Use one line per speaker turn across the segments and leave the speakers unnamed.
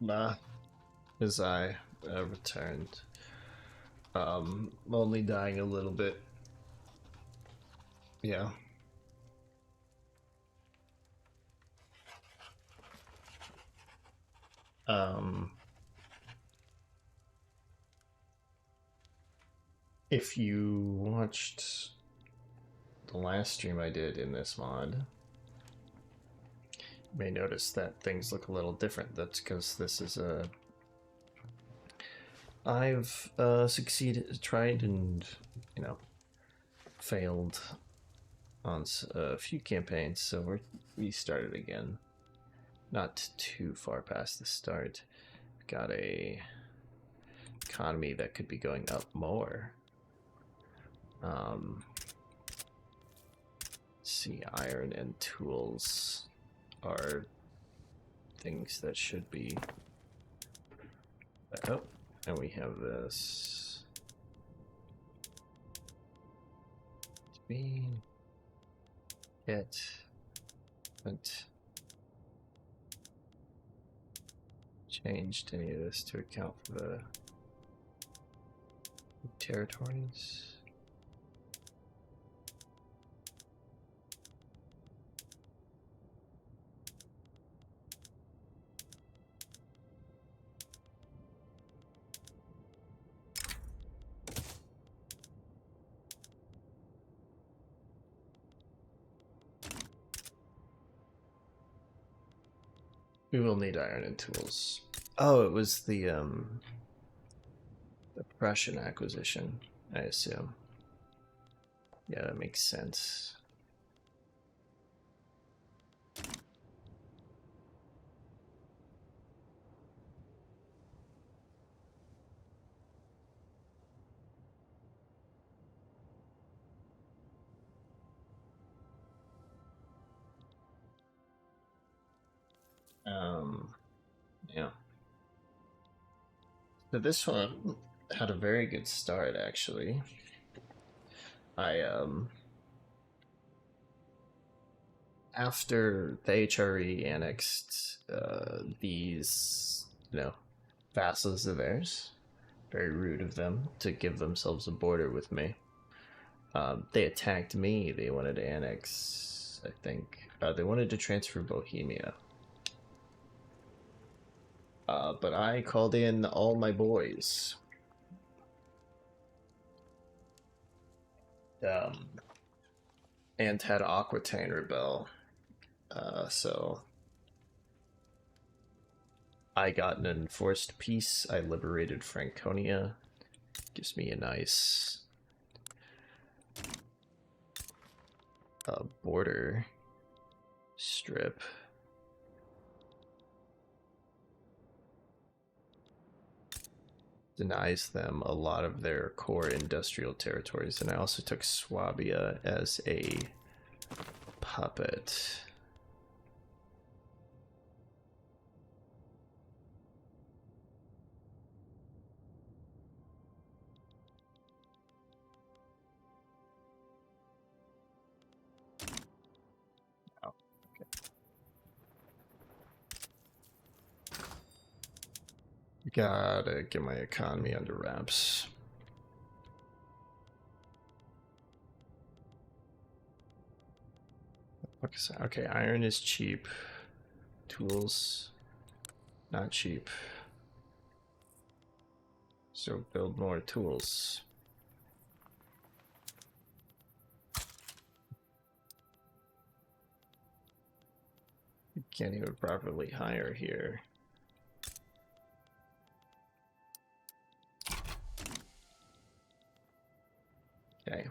Nah, as I returned. Only dying a little bit. Yeah. Um, if you watched the last stream I did in this mod, you may notice that things look a little different. That's because this is a... I've succeeded, tried and, you know, failed on a few campaigns, so we started again. Not too far past the start. Got a economy that could be going up more. Let's see, iron and tools are things that should be. Oh, and we have this. Bean. Get. Haven't changed any of this to account for the territories. We will need iron and tools. Oh, it was the Prussian acquisition, I assume. Yeah, that makes sense. Yeah. So this one had a very good start, actually. I after the HRE annexed these, vassals of theirs, very rude of them to give themselves a border with me. They attacked me. They wanted to annex, I think. They wanted to transfer Bohemia. But I called in all my boys. And had Aquitaine rebel. So I got an enforced peace. I liberated Franconia. Gives me a nice border strip. Denies them a lot of their core industrial territories. And I also took Swabia as a puppet. Oh, okay. Gotta get my economy under wraps. Okay, iron is cheap. Tools, not cheap. So build more tools. You can't even properly hire here. Okay.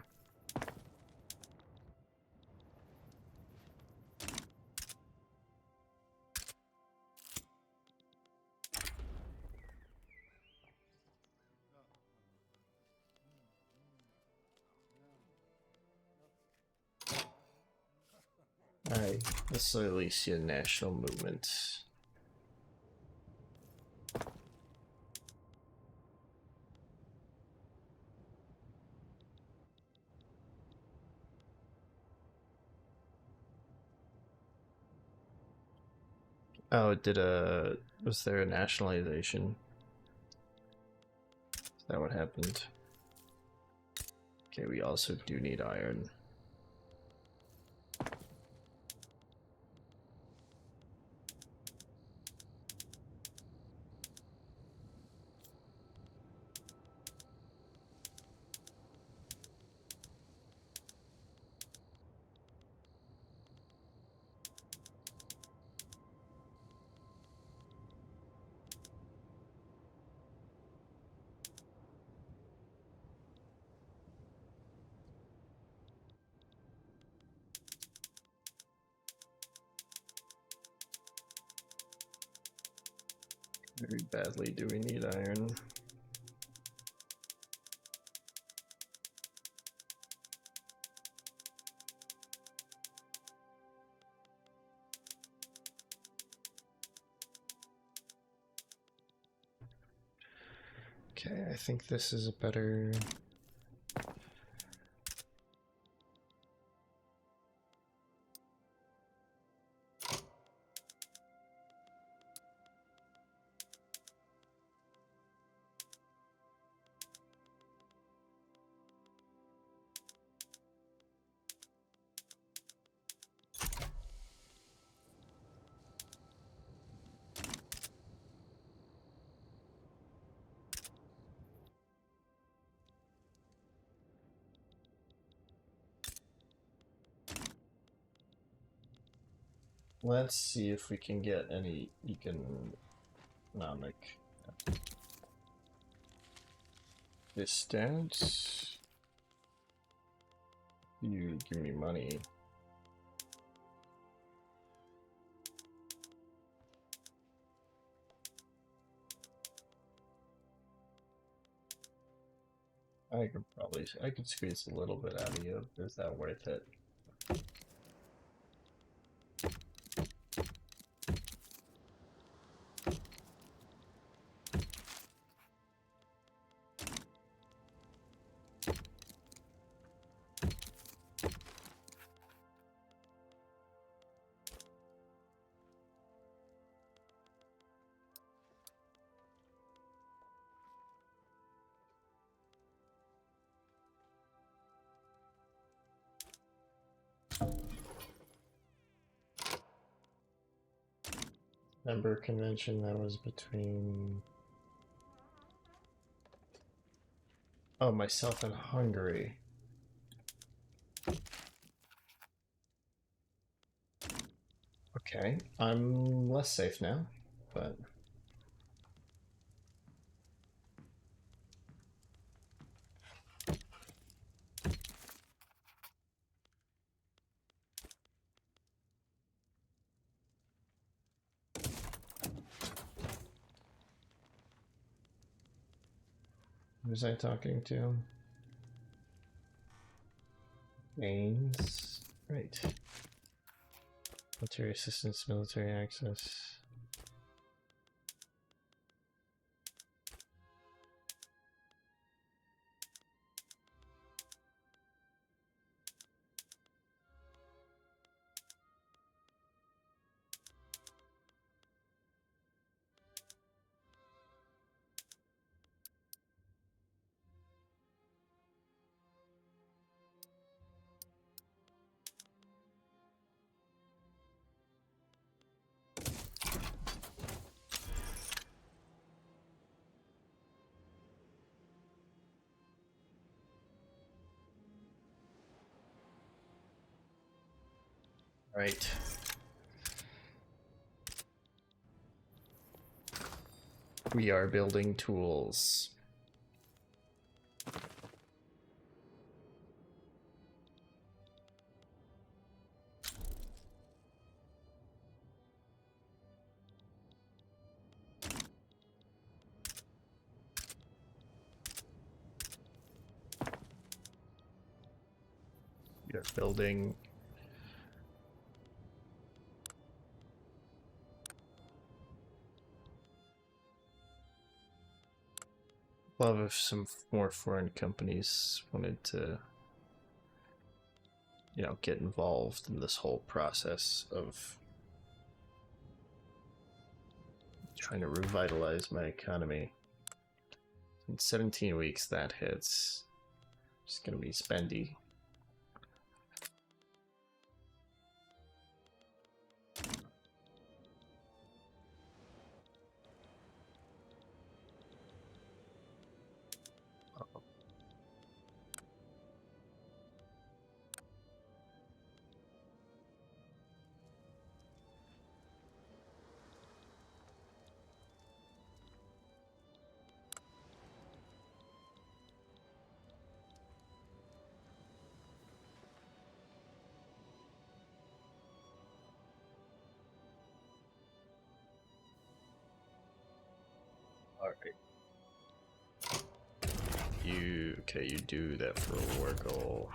Alright, let's at least see a national movement. Oh, it did a... Was there a nationalization? Is that what happened? Okay, we also do need iron. Very badly do we need iron. Okay, I think this is a better... Let's see if we can get any economic distance. You give me money. I could squeeze a little bit out of you. Is that worth it? Member convention, that was between... Oh, myself and Hungary. Okay, I'm less safe now, but... Who was I talking to? Ains. Right. Military assistance, military access. Right. We are building tools. We are building. Love if some more foreign companies wanted to, you know, get involved in this whole process of Trying to revitalize my economy. In 17 weeks, that hits. Just gonna be spendy. You do that for a war goal.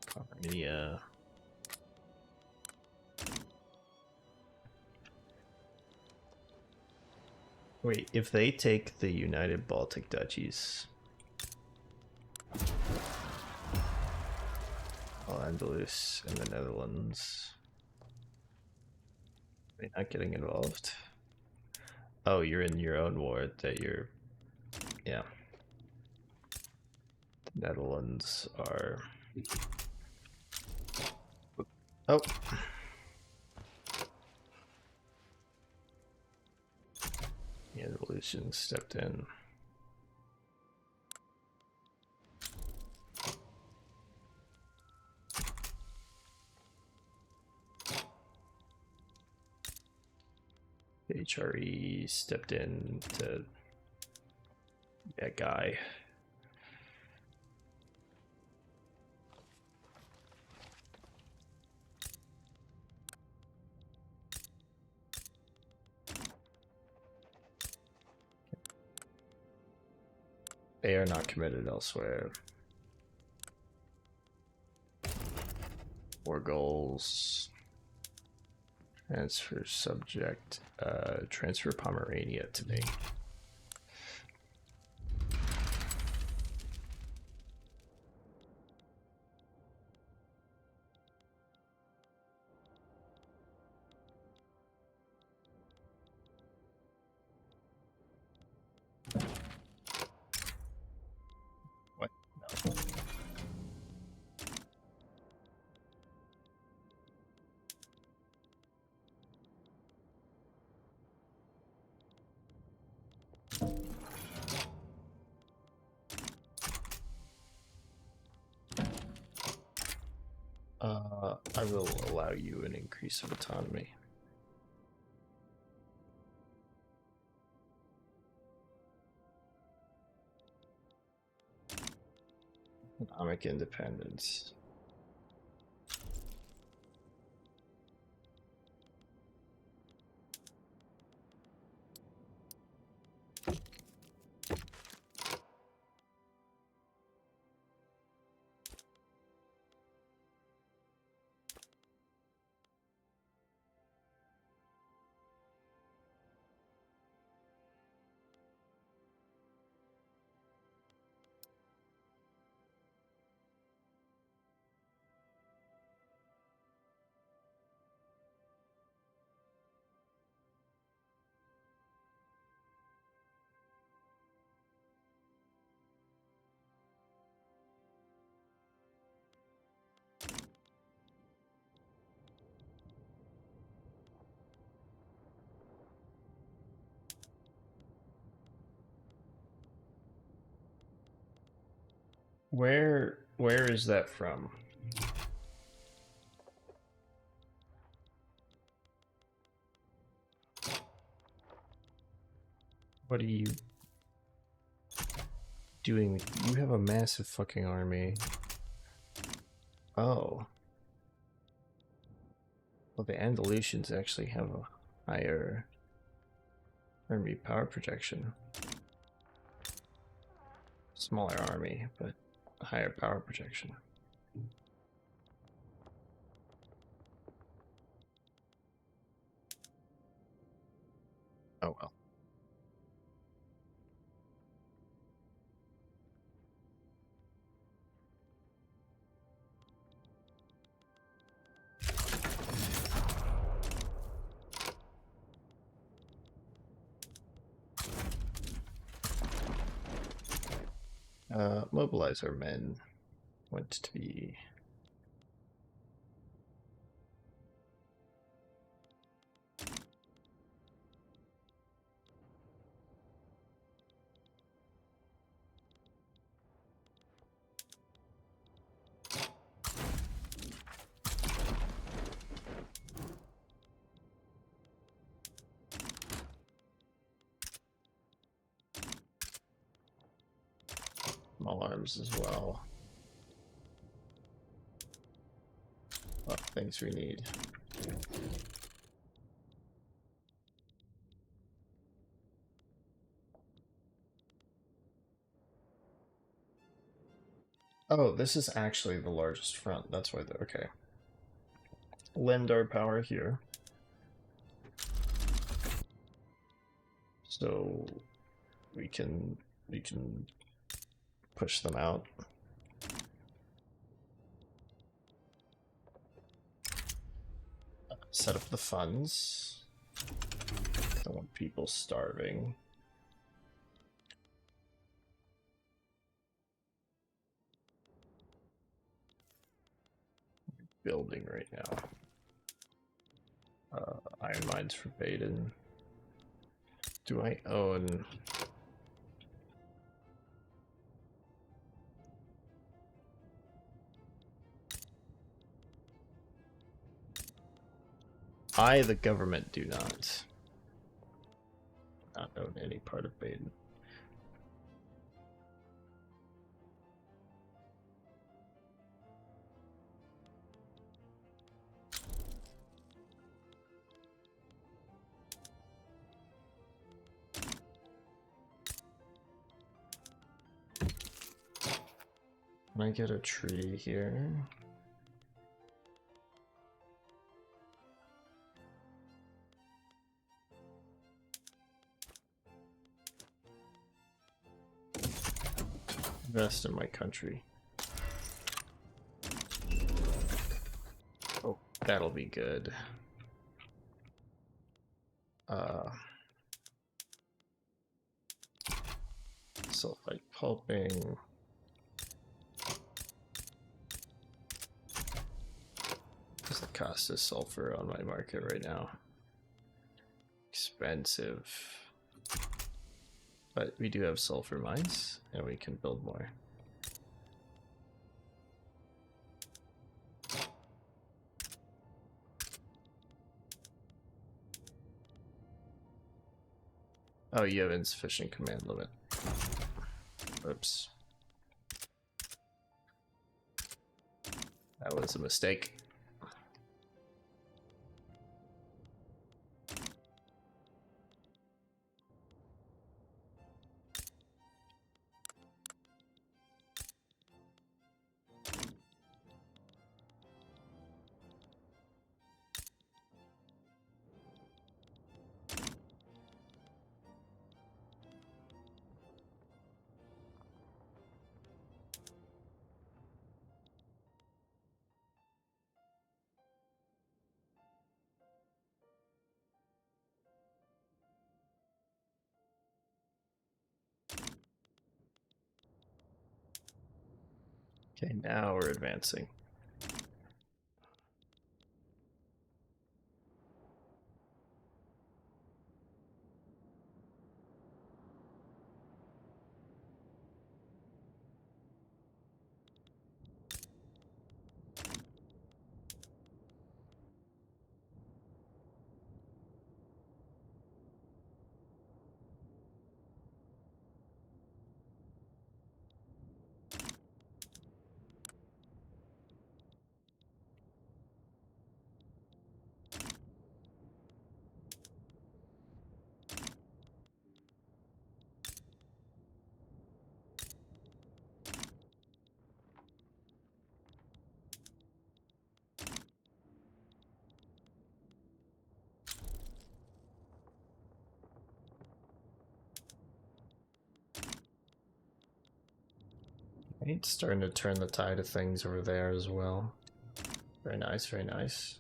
Pomerania. Wait, if they take the United Baltic Duchies, Al-Andalus and the Netherlands, they're not getting involved. Oh, you're in your own war that you're... Yeah. The Netherlands are... Oh! The Andalusians stepped in. HRE stepped in to that guy. They are not committed elsewhere. War goals. Transfer subject. Transfer Pomerania to me. What? No. I will allow you an increase of autonomy. Economic independence. Where is that from? What are you doing? You have a massive fucking army. Oh. Well, the Andalusians actually have a higher army power projection. Smaller army, but a higher power projection. Oh well. Mobilize our men. Want to be... small arms as well. Oh, things we need. Oh, this is actually the largest front. That's why they're okay. Lend our power here. So we can push them out. Set up the funds. Don't want people starving. Building right now. Iron mines for Baden. Do I own... I, the government, do not own any part of Baden. Can I get a treaty here? Invest in my country. Oh, that'll be good. Sulfite pulping. What's the cost of sulfur on my market right now? Expensive. But we do have sulfur mines, and we can build more. Oh, you have insufficient command limit. Oops. That was a mistake. Okay, now we're advancing. It's starting to turn the tide of things over there as well. Very nice, very nice.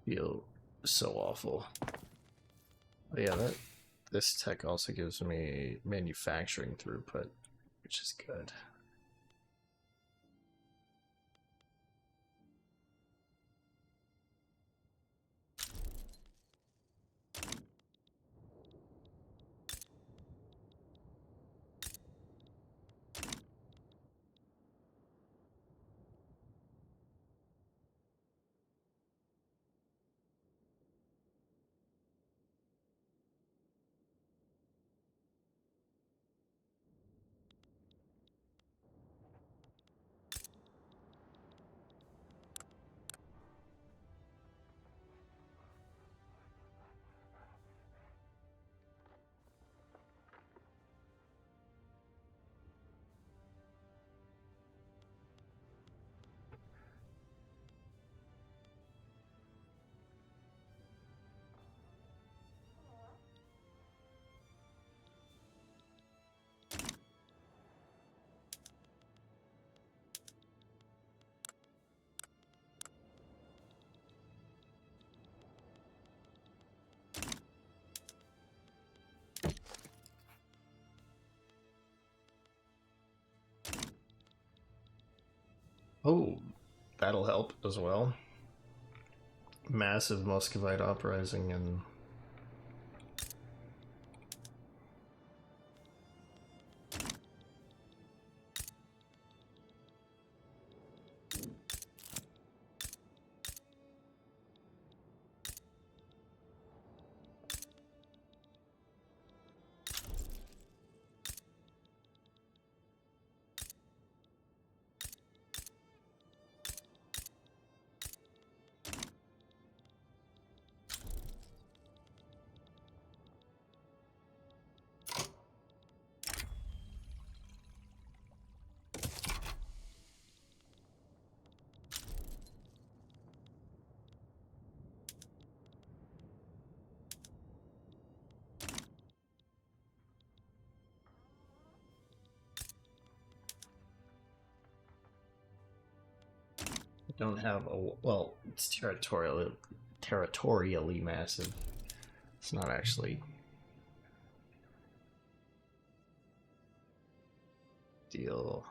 Feel so awful. But yeah, this tech also gives me manufacturing throughput, which is good. Oh, that'll help as well. Massive Muscovite uprising and don't have a well. It's territorially massive. It's not actually deal.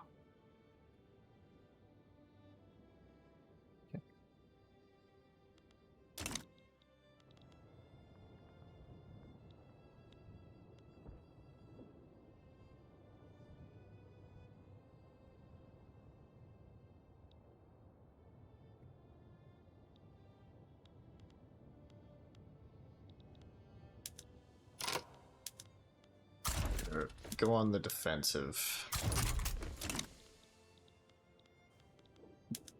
Or go on the defensive.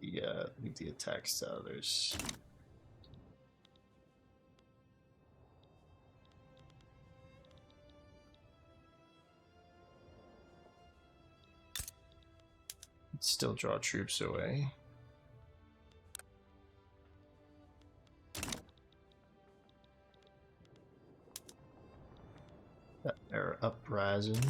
Yeah, leave the attacks to others. Still draw troops away. They're uprising.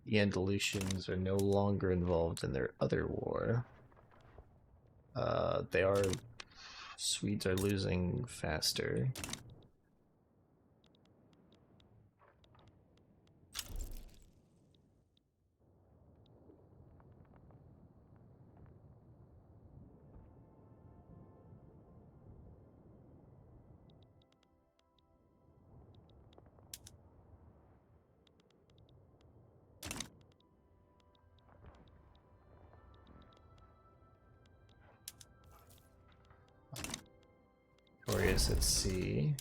The Andalusians are no longer involved in their other war. They are. Swedes are losing faster. Victorious at sea.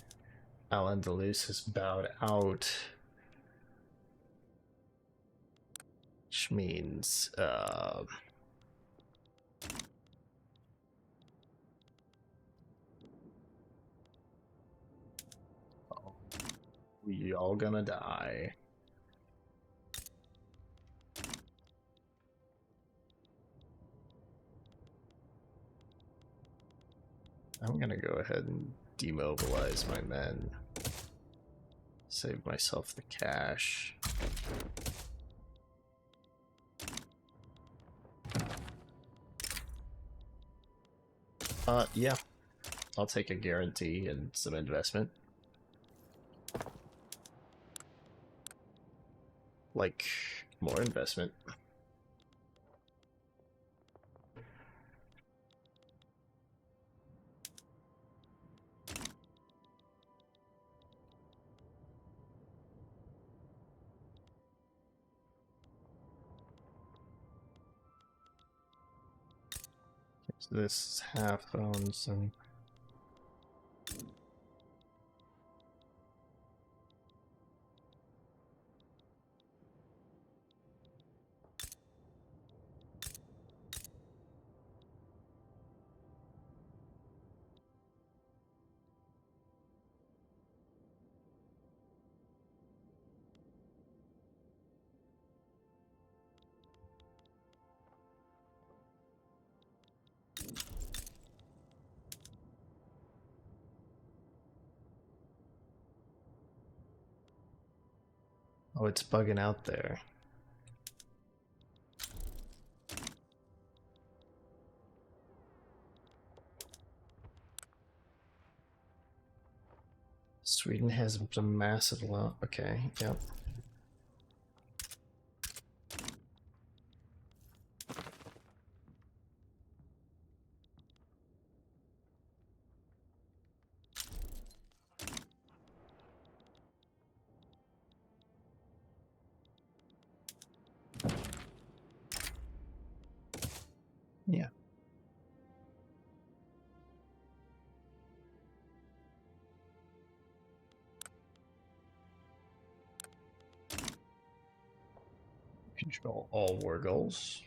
Al-Andalus has bowed out. Which means, we all gonna die. I'm gonna go ahead and demobilize my men. Save myself the cash. Yeah. I'll take a guarantee and some investment. Like, more investment. So this is half owns and oh, it's bugging out there. Sweden has a massive lot. Okay, yep. Yeah. Control all war goals.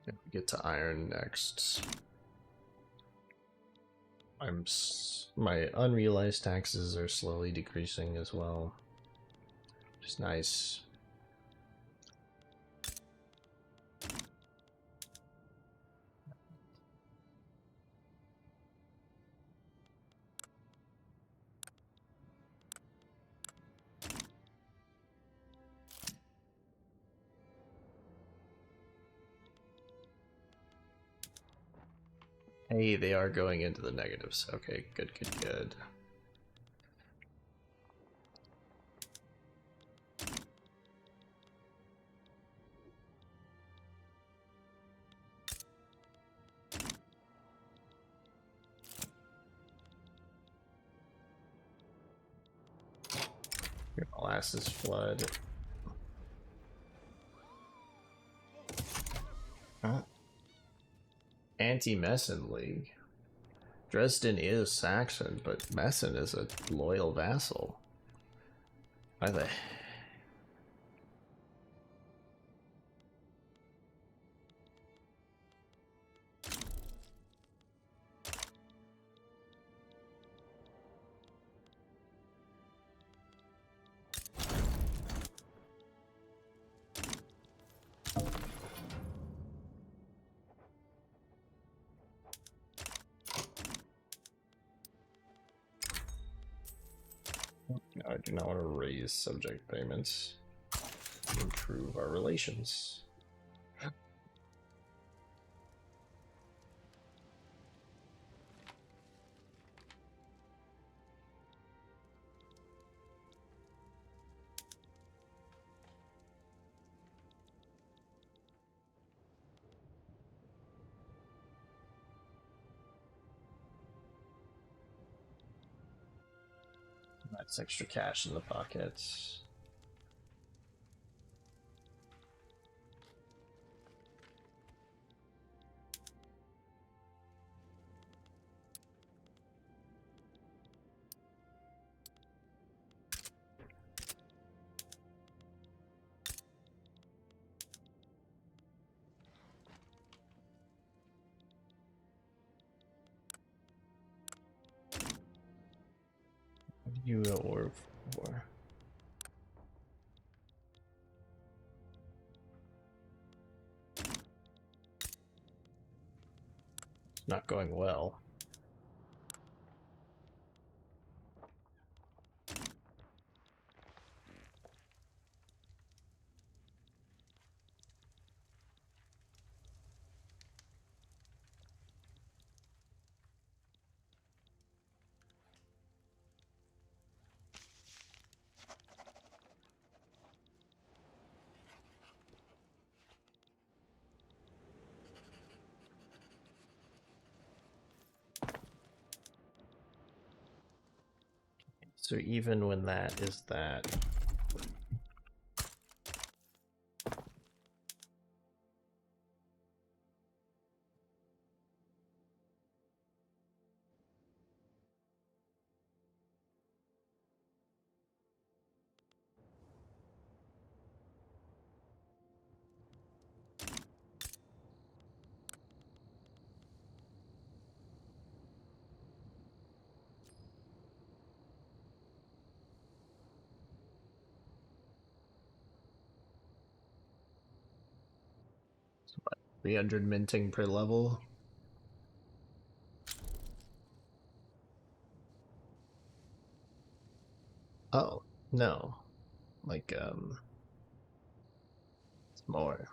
If we get to iron next. My unrealized taxes are slowly decreasing as well. Which is nice. Hey, they are going into the negatives. Okay, good, good, good. Your molasses flood. Huh? Anti-Messene League. Dresden is Saxon, but Messene is a loyal vassal. Why the... No, I do not want to raise subject payments. Improve our relations. That's extra cash in the pockets. What do you order for? Not going well. So even when that is that. So what, 300 minting per level? Oh, no. Like, it's more.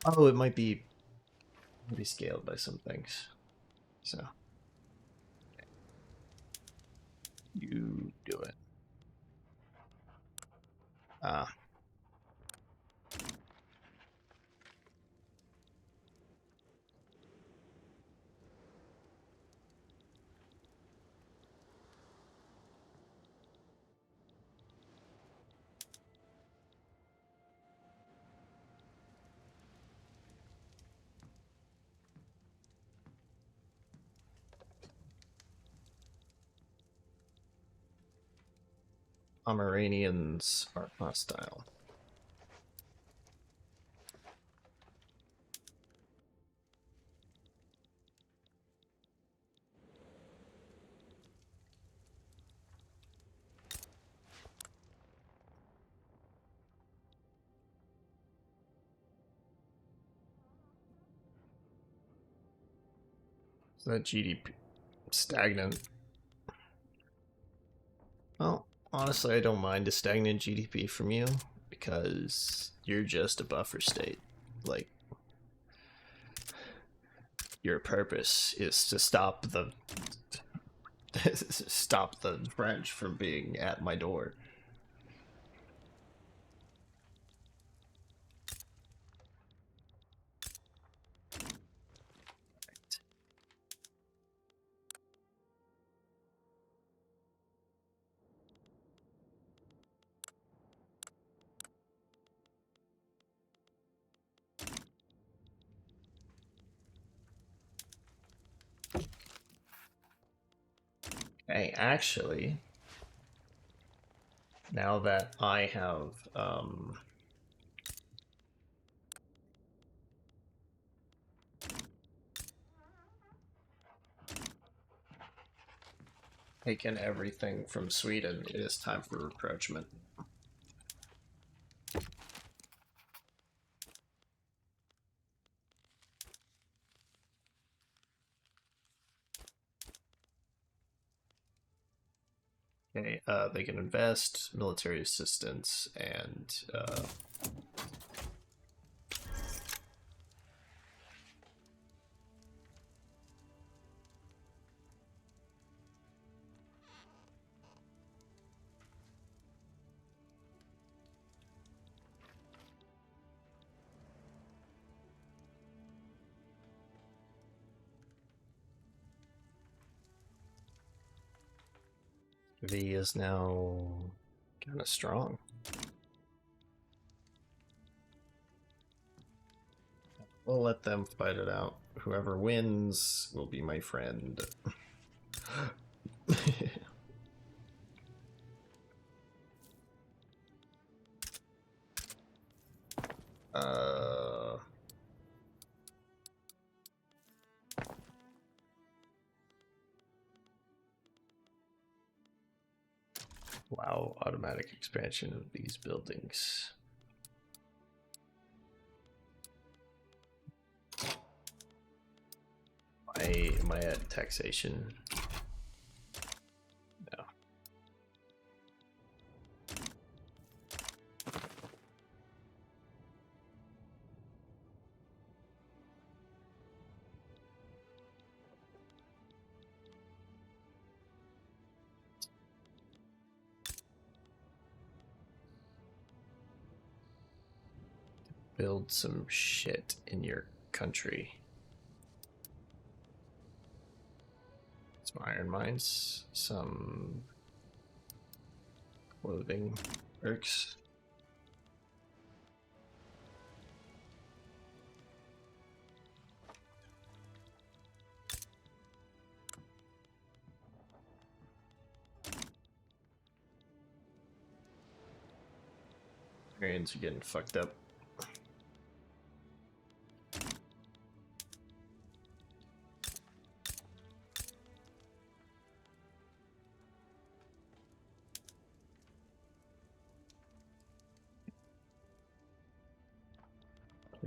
Oh, it might be scaled by some things. So you do it. Ah. Pomeranians are hostile. So that GDP stagnant. Well, honestly, I don't mind a stagnant GDP from you because you're just a buffer state. Like, your purpose is to stop the stop the French from being at my door. Hey, actually, now that I have taken everything from Sweden, it is time for rapprochement. Okay, they can invest, military assistance, and V is now kind of strong. We'll let them fight it out. Whoever wins will be my friend. uh... Wow, automatic expansion of these buildings. Am I at taxation? No. Build some shit in your country. Some iron mines, some clothing works. Arians are getting fucked up.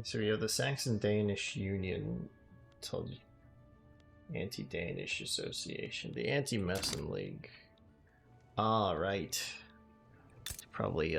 So we have the Saxon-Danish Union, told you, Anti-Danish Association, the Anti-Messen League. Ah, right. Probably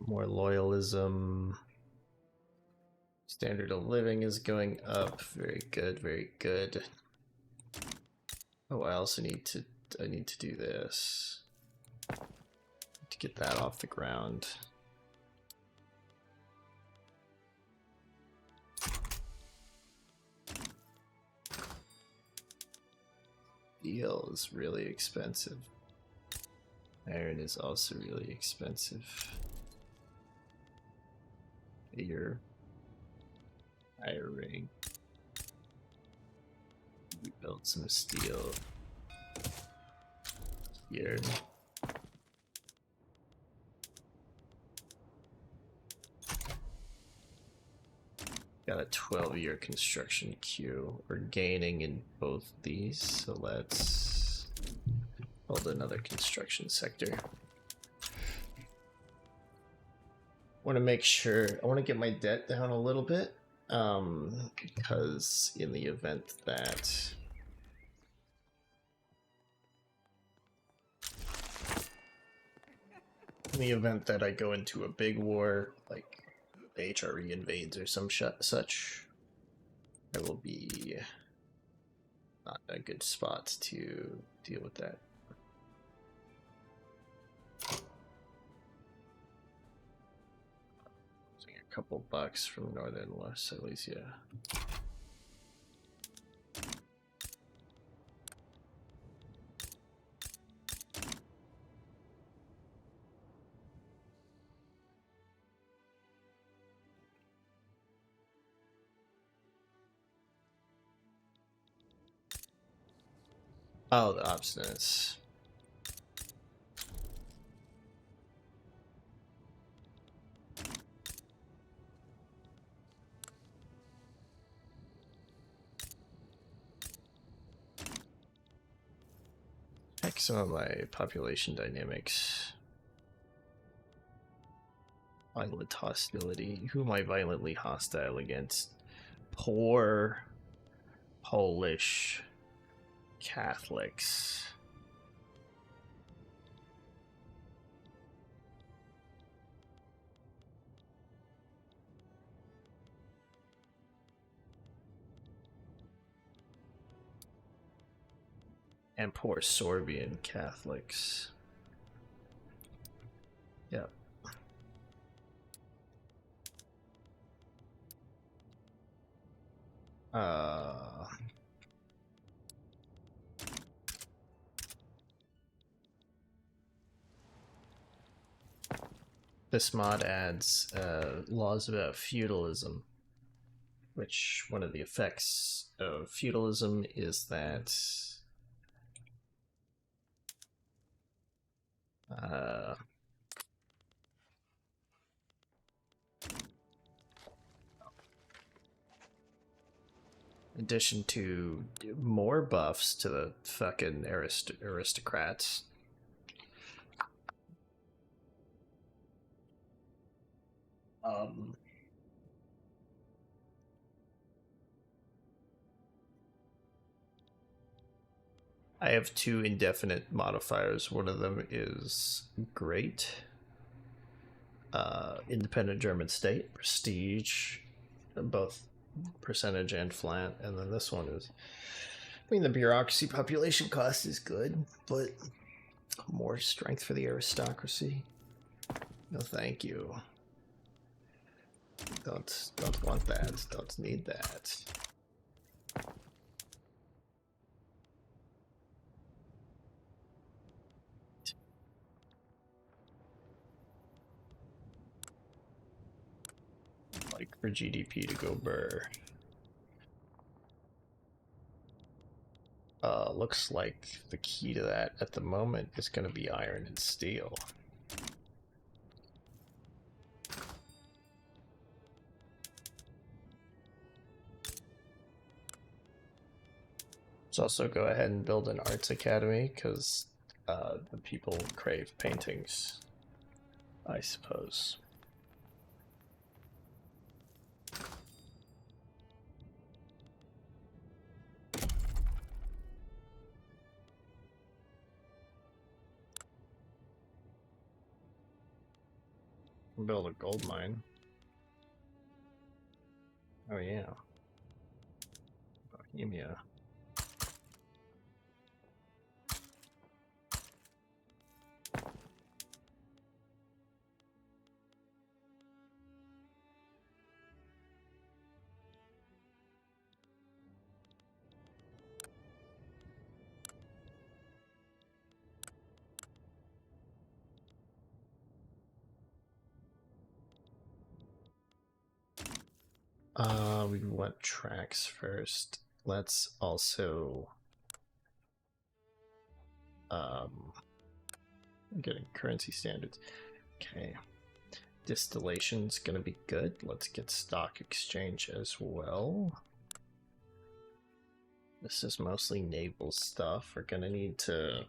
more loyalism. Standard of living is going up. Very good, very good. Oh, I also need to do this to get that off the ground. Steel is really expensive. Iron is also really expensive. Your hiring. We built some steel here. Got a 12-year construction queue. We're gaining in both these, so let's build another construction sector. Want to make sure, I want to get my debt down a little bit, because in the event that I go into a big war, like the HRE invades or some such, I will be not a good spot to deal with that. A couple bucks from northern West Silesia. Oh, the obstinance. like some of my population dynamics. Violent hostility. Who am I violently hostile against? Poor Polish Catholics. And poor Sorbian Catholics. Yep. This mod adds laws about feudalism, which one of the effects of feudalism is that in addition to more buffs to the fucking aristocrats, I have two indefinite modifiers. One of them is great, independent German state, prestige, both percentage and flat, and then this one is, I mean, the bureaucracy population cost is good, but more strength for the aristocracy. No, thank you. Don't want that. Don't need that. Like for GDP to go burr. Looks like the key to that at the moment is going to be iron and steel. Let's also go ahead and build an arts academy, because the people crave paintings, I suppose. Build a gold mine. Oh yeah. Bohemia. We want tracks first. Let's also getting currency standards. Okay. Distillation's gonna be good. Let's get stock exchange as well. This is mostly naval stuff. We're gonna need to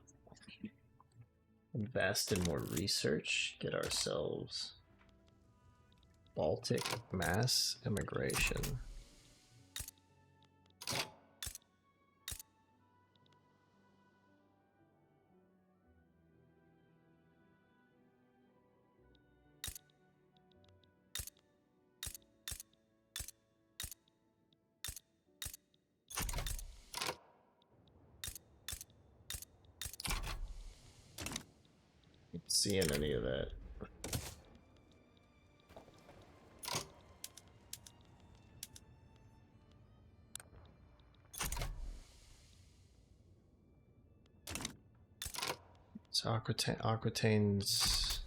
invest in more research, get ourselves Baltic mass immigration. Seeing any of that. So Aquitaine's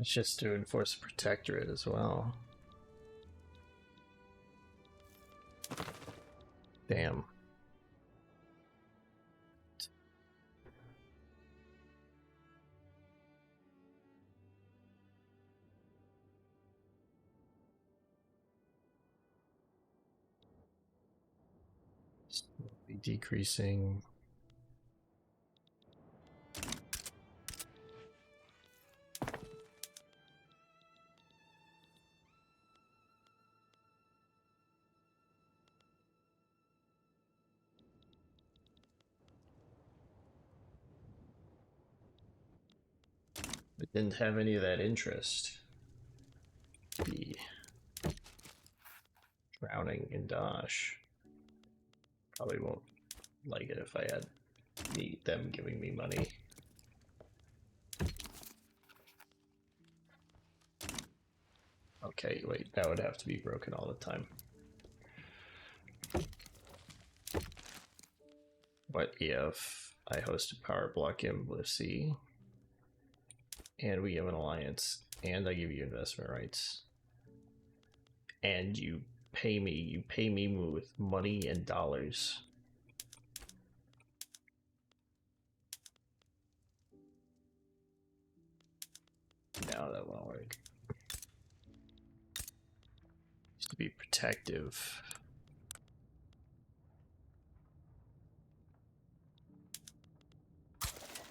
It's just to enforce a protectorate as well. Damn. Be decreasing. It didn't have any of that interest. Be drowning in Dosh. Probably won't like it if I had them giving me money. Okay, wait, that would have to be broken all the time. What if I host a power block in Blissey, and we have an alliance, and I give you investment rights, and you pay me with money and dollars. No, that won't work. Just to be protective.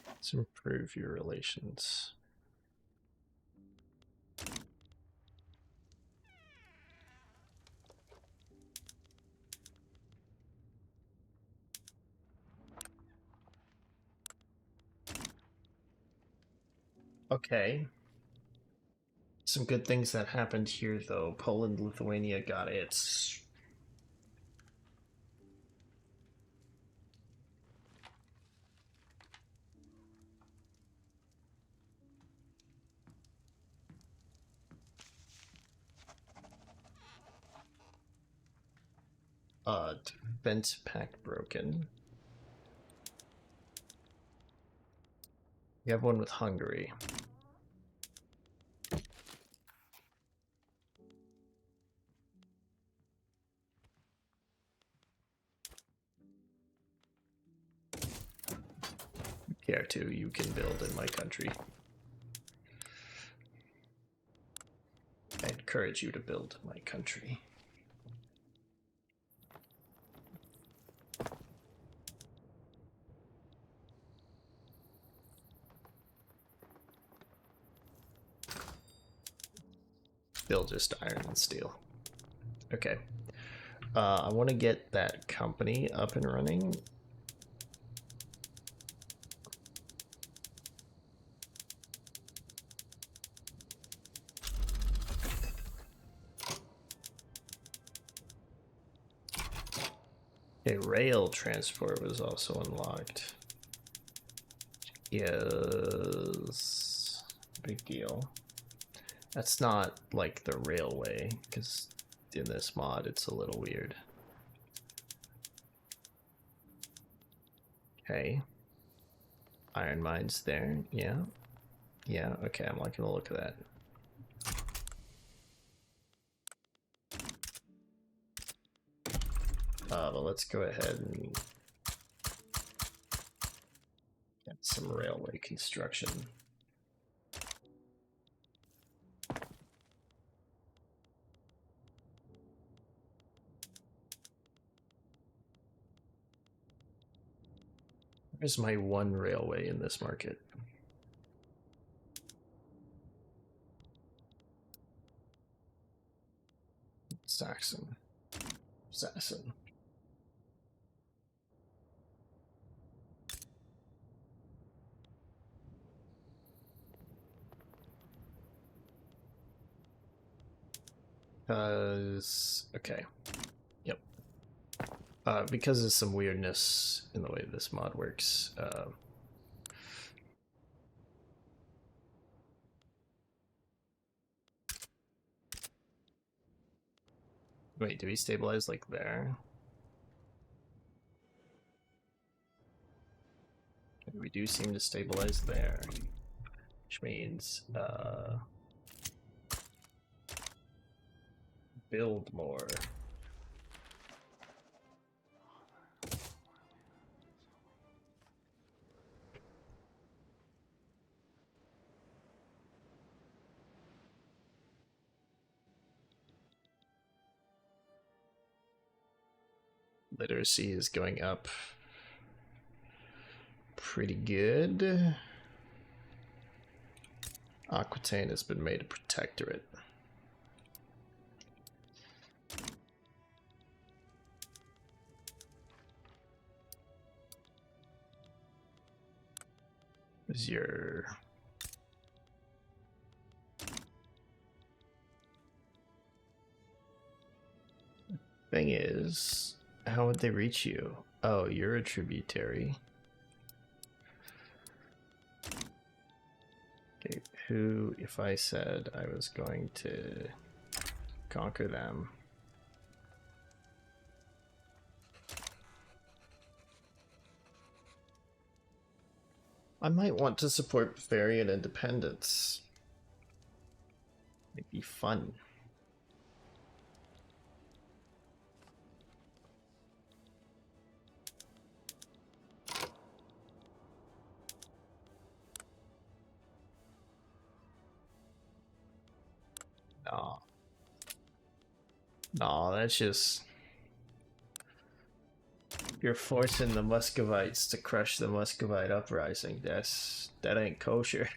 Let's improve your relations. Okay. Some good things that happened here, though. Poland, Lithuania got its. Defense pact broken. You have one with Hungary. Care to, you can build in my country. I encourage you to build in my country. Build just iron and steel. Okay. I want to get that company up and running. A rail transport was also unlocked. Yes. Big deal. That's not like the railway, because in this mod it's a little weird. Okay. Iron mines there, yeah. Yeah, okay, I'm liking the look of that. But let's go ahead and get some railway construction. Where's my one railway in this market? Saxon. Saxon. Okay. Yep. Because of some weirdness in the way this mod works, wait, do we stabilize like there? We do seem to stabilize there, which means build more. Literacy is going up pretty good. Aquitaine has been made a protectorate. Is your thing is, how would they reach you? Oh, you're a tributary. Okay, who, if I said I was going to conquer them? I might want to support Bavarian independence. It'd be fun. No. No, that's just... You're forcing the Muscovites to crush the Muscovite uprising. That ain't kosher.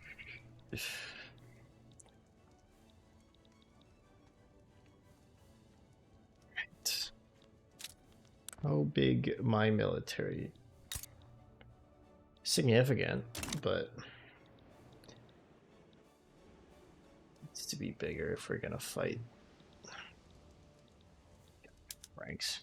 Right. How big my military? Significant, but needs to be bigger if we're gonna fight. Ranks.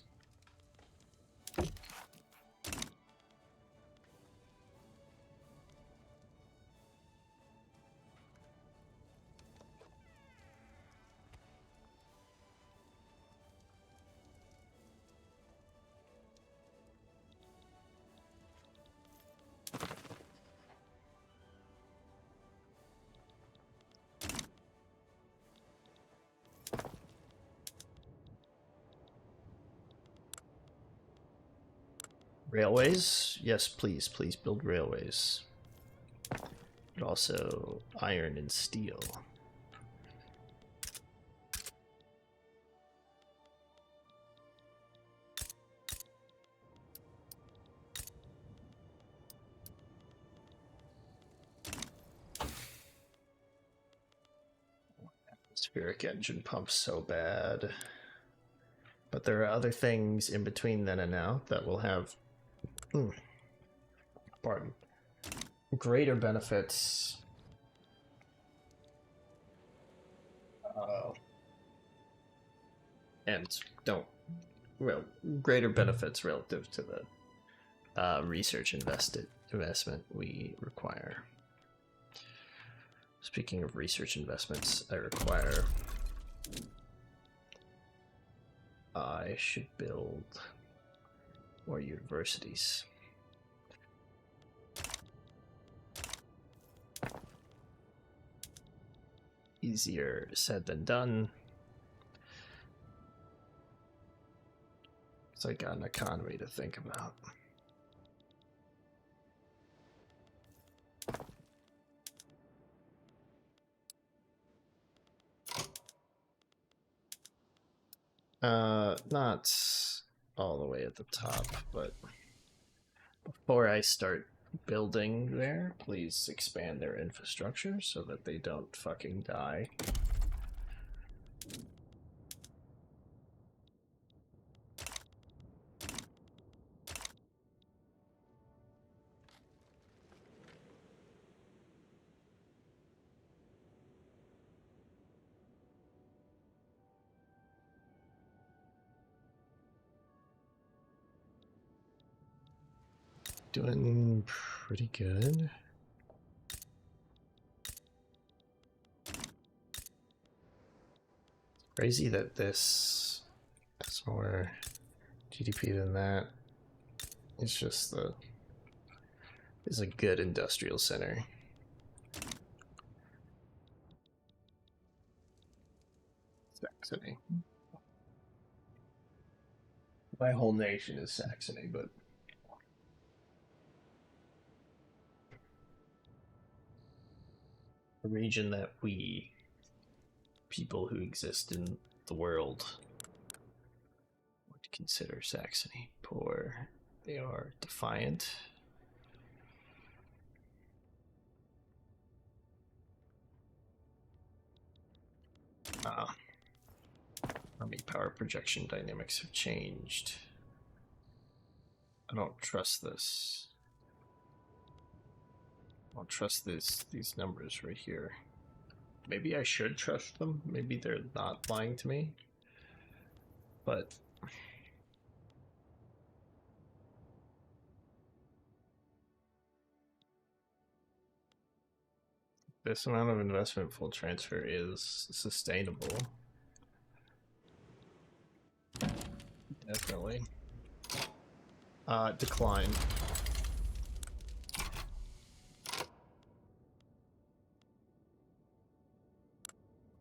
Railways? Yes, please build railways. But also iron and steel. Atmospheric engine pumps so bad. But there are other things in between then and now that will have pardon, greater benefits. And greater benefits relative to the research investment we require. Speaking of research investments, I should build more universities. Easier said than done. So I got an economy to think about. Not all the way at the top, but before I start building there, please expand their infrastructure so that they don't fucking die. Doing pretty good. Crazy that this has more GDP than that. It's just is a good industrial center. Saxony. My whole nation is Saxony, but a region that we, people who exist in the world, would consider Saxony. Poor. They are defiant. Army power projection dynamics have changed. I don't trust this. I don't trust these numbers right here. Maybe I should trust them. Maybe they're not lying to me. But this amount of investment full transfer is sustainable. Definitely. Decline.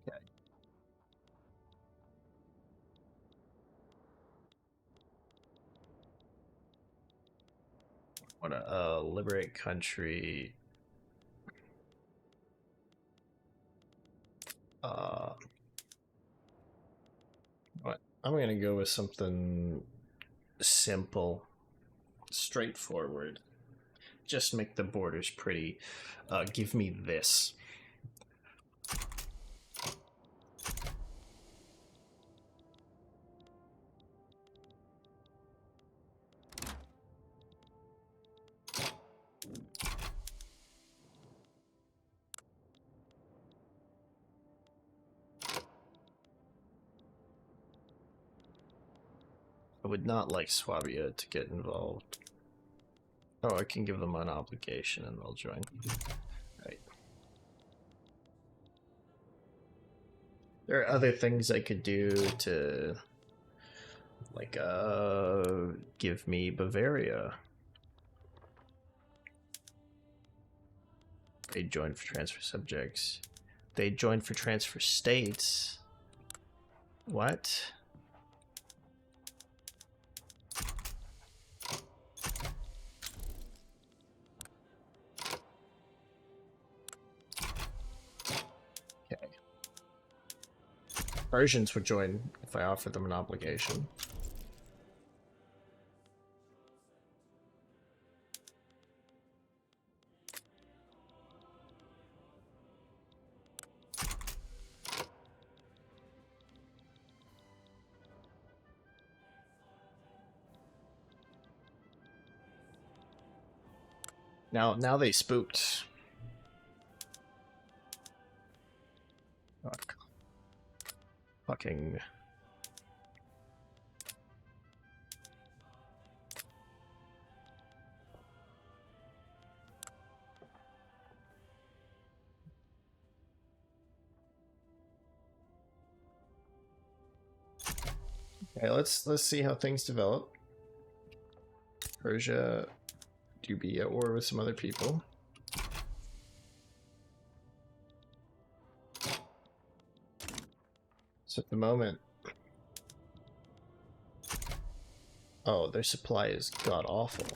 Okay. Want to liberate country. What? I'm gonna go with something simple, straightforward. Just make the borders pretty. Give me this. I would not like Swabia to get involved. Oh, I can give them an obligation and they'll join. Right. There are other things I could do to, like, give me Bavaria. They join for transfer subjects. They join for transfer states. What? Okay. Persians would join if I offered them an obligation. Now they spooked. Fuck. Fucking. Okay, let's see how things develop. Persia do be at war with some other people. So at the moment, oh, their supply is god awful.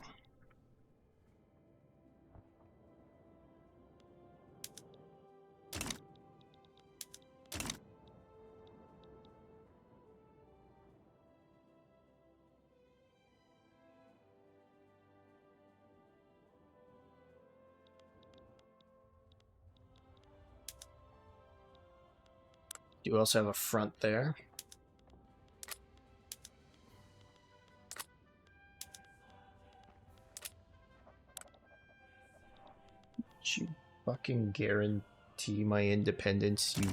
You also have a front there. Did you fucking guarantee my independence, you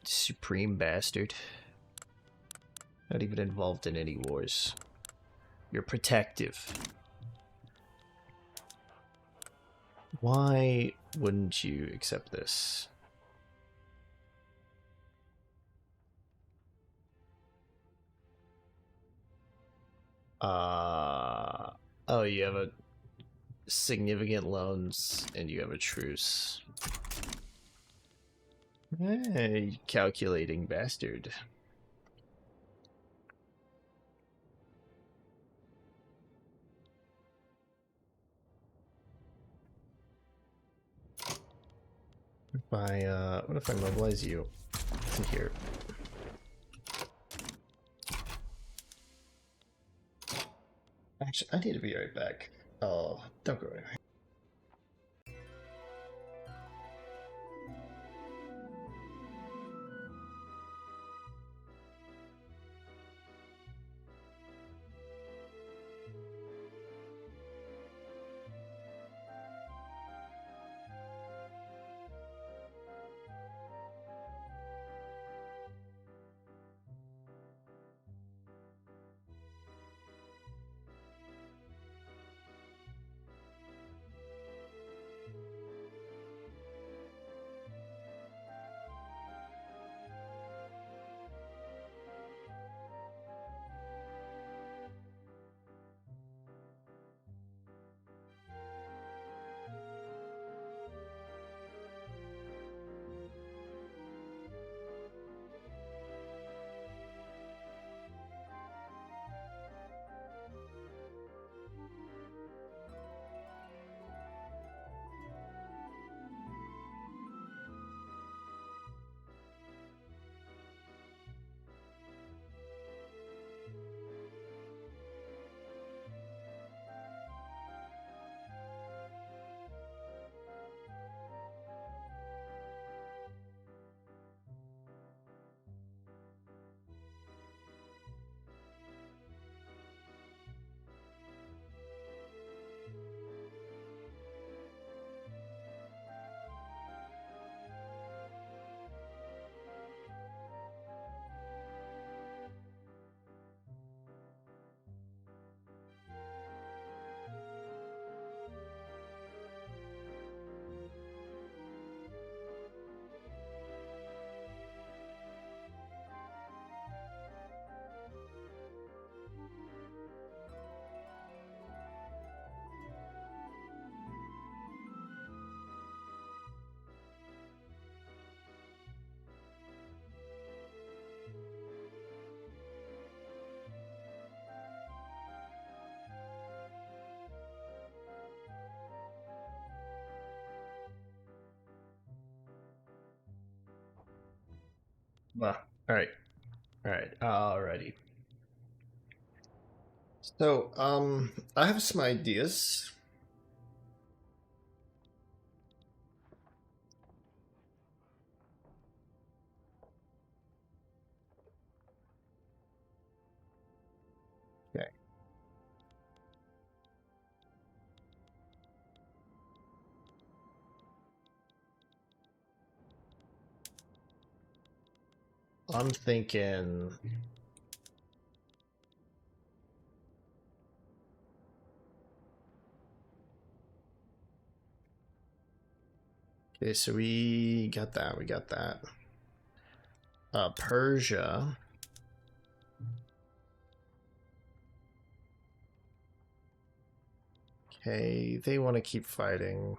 supreme bastard? Not even involved in any wars. You're protective. Why wouldn't you accept this? Oh, you have a significant loans and you have a truce. Hey, calculating bastard. What if I mobilize you in here? Actually, I need to be right back. Oh, don't go away. Well, alrighty. So, I have some ideas. Okay. I'm thinking. Okay, so we got that. We got that. Persia. Okay, they want to keep fighting.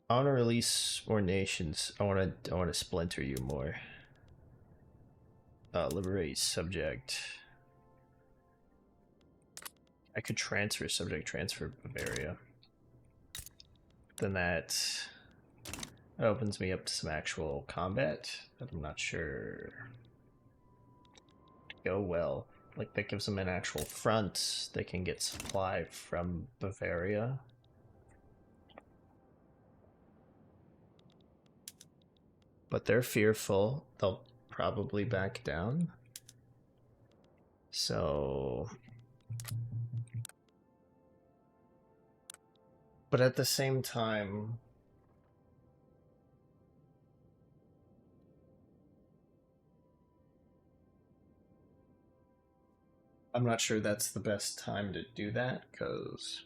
I want to release more nations. I want to splinter you more. Liberate subject. I could transfer subject, transfer Bavaria. Then that opens me up to some actual combat, but I'm not sure go well. Like, that gives them an actual front. They can get supply from Bavaria. But they're fearful. They'll probably back down. So... But at the same time... I'm not sure that's the best time to do that, because...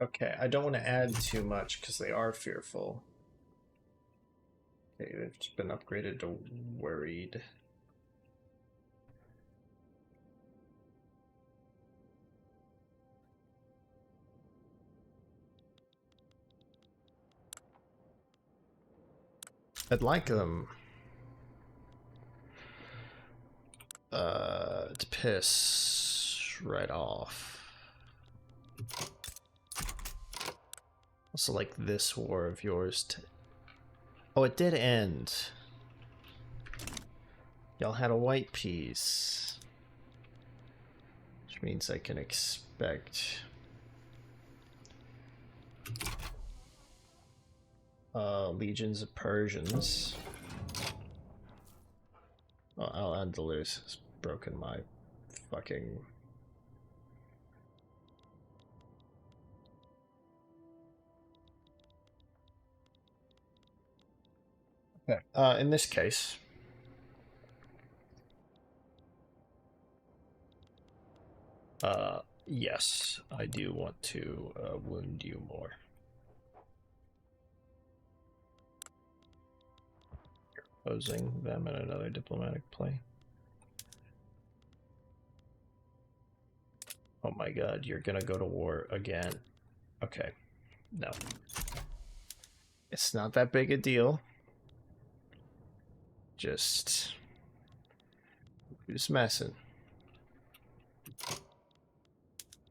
Okay, I don't want to add too much, because they are fearful. Okay, they've just been upgraded to worried. I'd like them to piss right off. Also like this war of yours to... Oh, it did end. Y'all had a white peace. Which means I can expect legions of Persians. Oh, Al-Andalus has broken my fucking... Okay. In this case... yes, I do want to wound you more. Opposing them in another diplomatic play. Oh my god, you're gonna go to war again. Okay, no. It's not that big a deal. Just messing.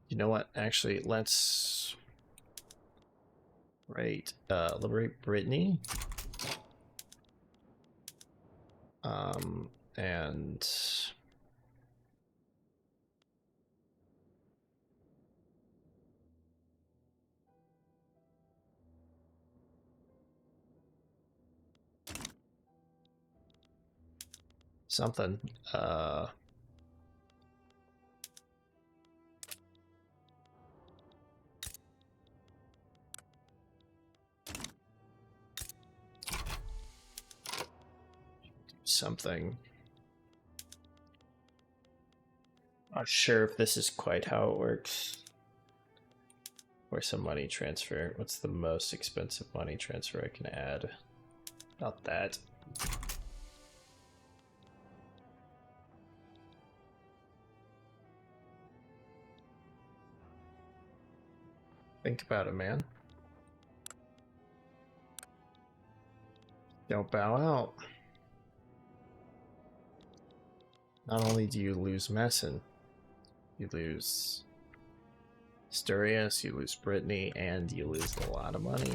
You know what? Actually, let's liberate Brittany. And something. Something. Not sure if this is quite how it works. Or some money transfer. What's the most expensive money transfer I can add? Not that. Think about it, man. Don't bow out. Not only do you lose Messin, you lose Sturius, you lose Brittany, and you lose a lot of money.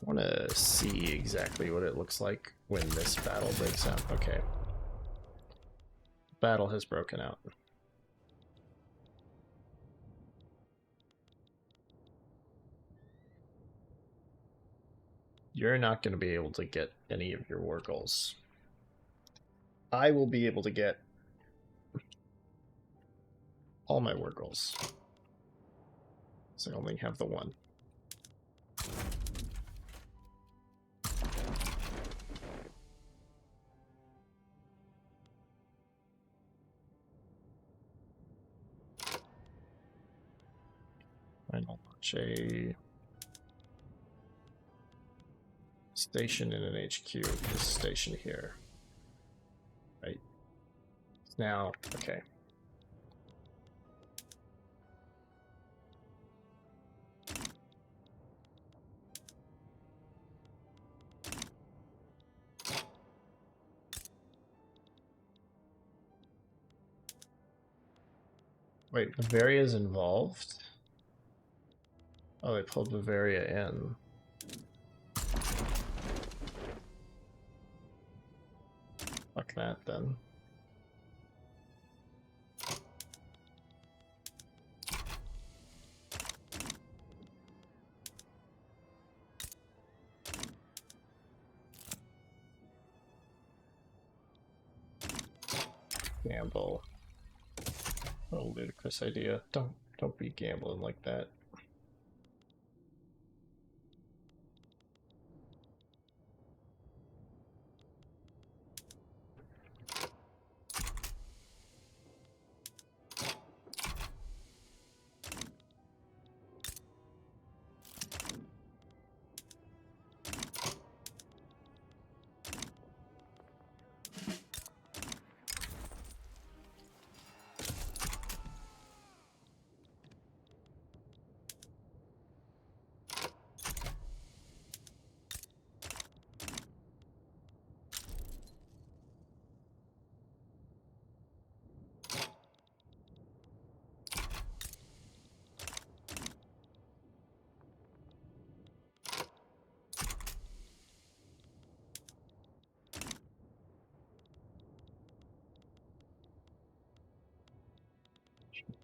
I want to see exactly what it looks like when this battle breaks out. Okay. Battle has broken out. You're not going to be able to get any of your war goals. I will be able to get all my war goals. So I only have the one. Final launch a station in an HQ. This station here. Right. Now, okay. Wait, Bavaria's involved? Oh, they pulled Bavaria in. Fuck that, then. Gamble. What a ludicrous idea. Don't be gambling like that.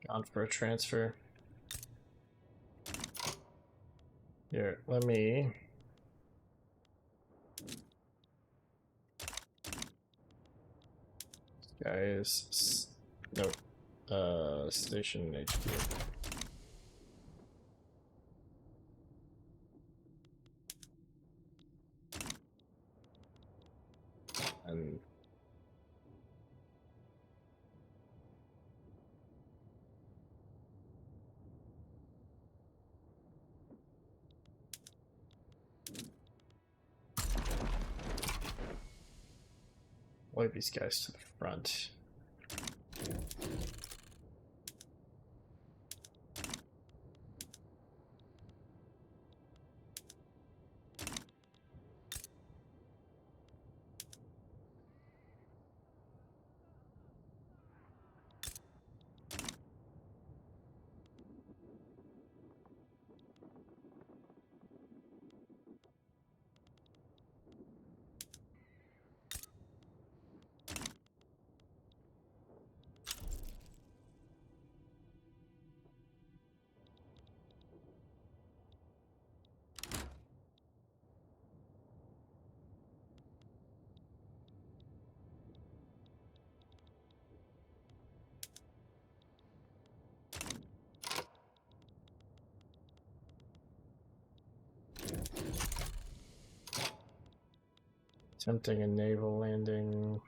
Gone for a transfer. Here, let me. This guy is. Nope. Station HQ. And wave these guys to the front. Attempting a naval landing.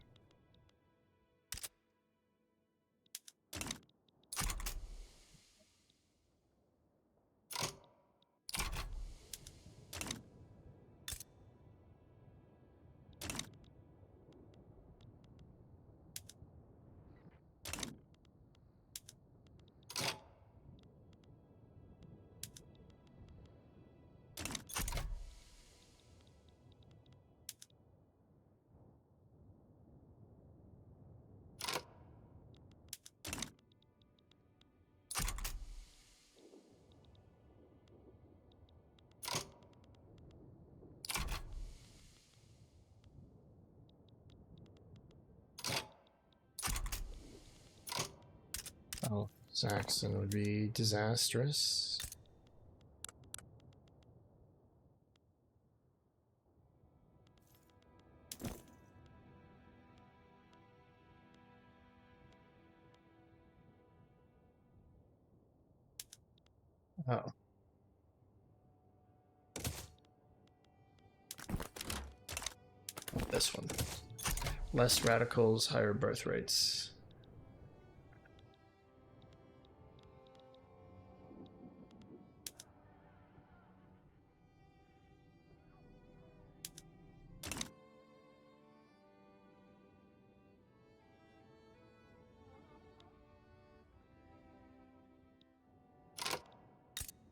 Oh, Saxon would be disastrous. Oh. This one. Less radicals, higher birth rates.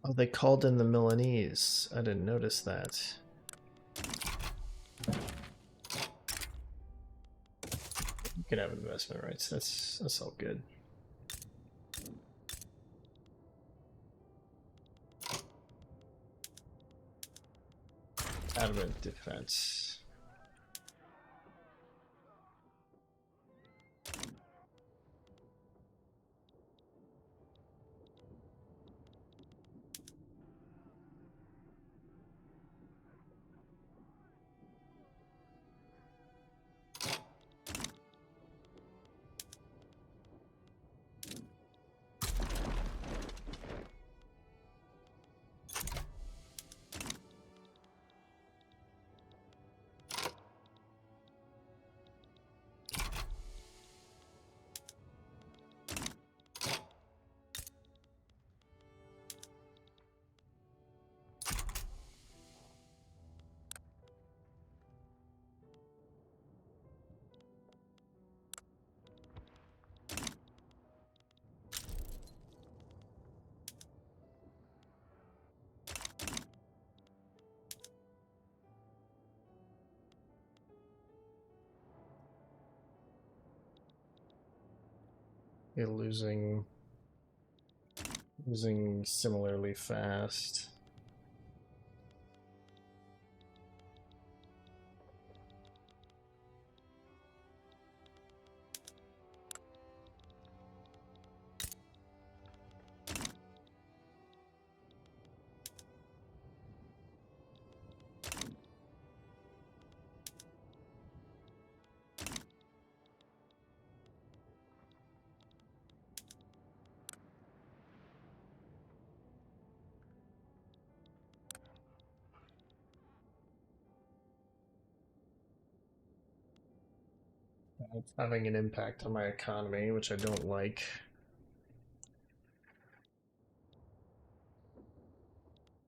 Oh, they called in the Milanese. I didn't notice that. You can have investment rights. That's all good. Adamant defense. You're losing similarly fast. It's having an impact on my economy, which I don't like.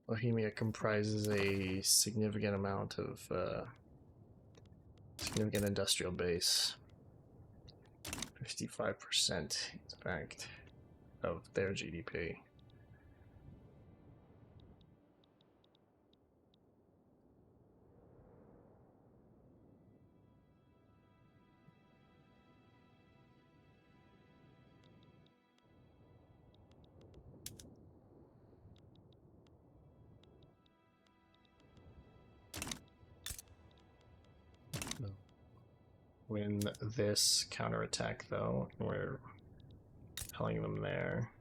Bohemia comprises a significant amount of significant industrial base. 55%, in fact, of their GDP. Win this counterattack, though, we're telling them there.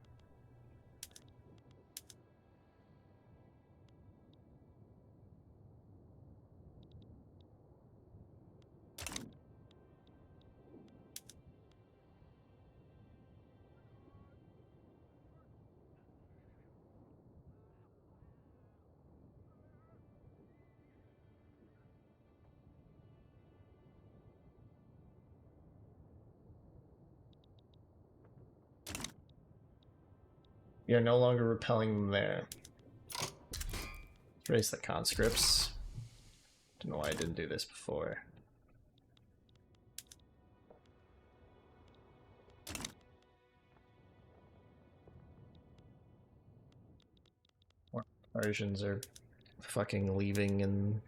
We are no longer repelling them there. Raise the conscripts. Don't know why I didn't do this before. More Persians are fucking leaving and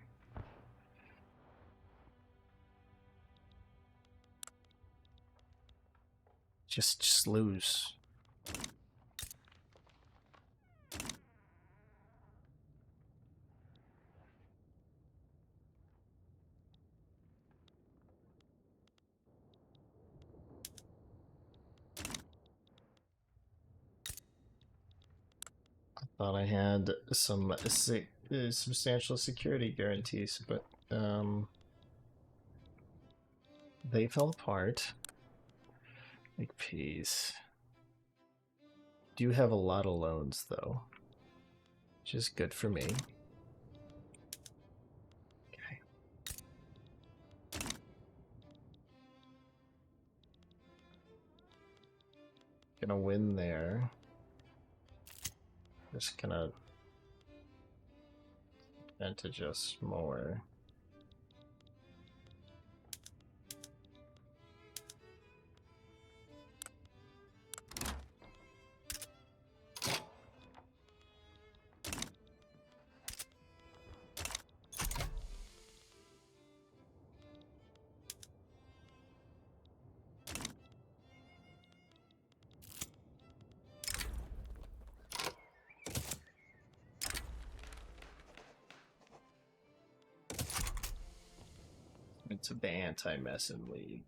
just lose. Thought I had some substantial security guarantees, but they fell apart like peas. Do have a lot of loans though, which is good for me. Okay. Gonna win there. Just gonna advantage us more. Into the anti-Messin League.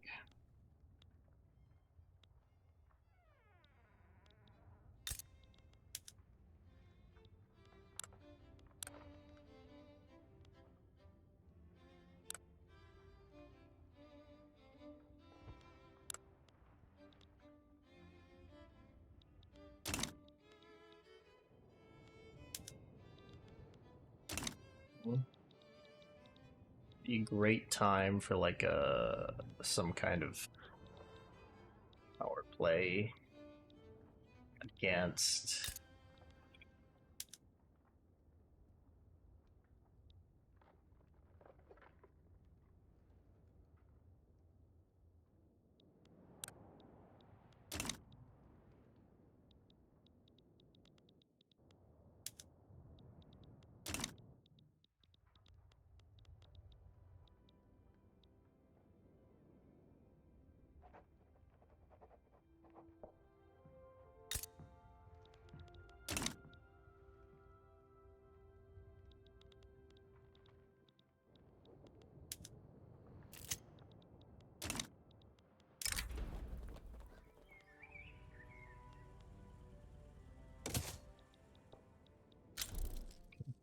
Be a great time for like some kind of power play against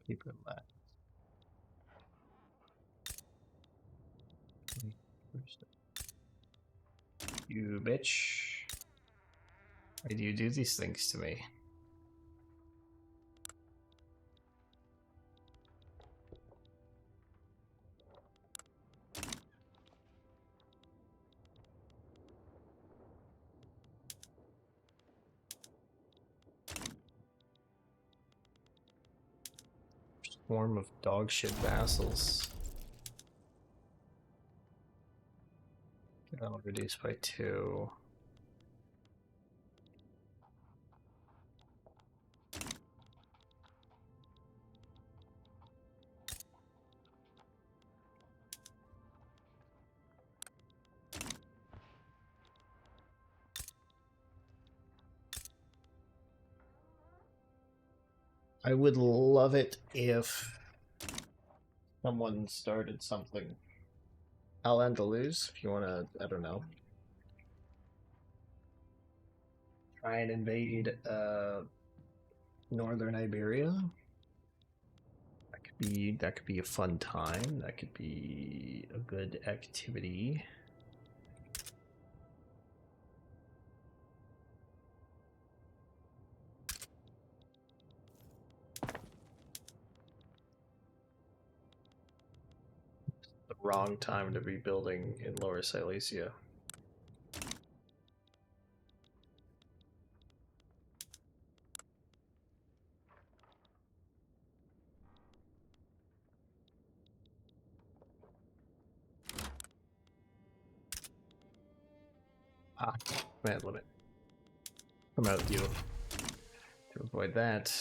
keep it left. You bitch. Why do you do these things to me? Swarm of dogshit vassals. That'll reduce by 2. I would love it if someone started something. Al-Andalus, if you want to, I don't know, try and invade northern Iberia. That could be a fun time. That could be a good activity. The wrong time to be building in Lower Silesia. Ah, command limit. Promote you to avoid that.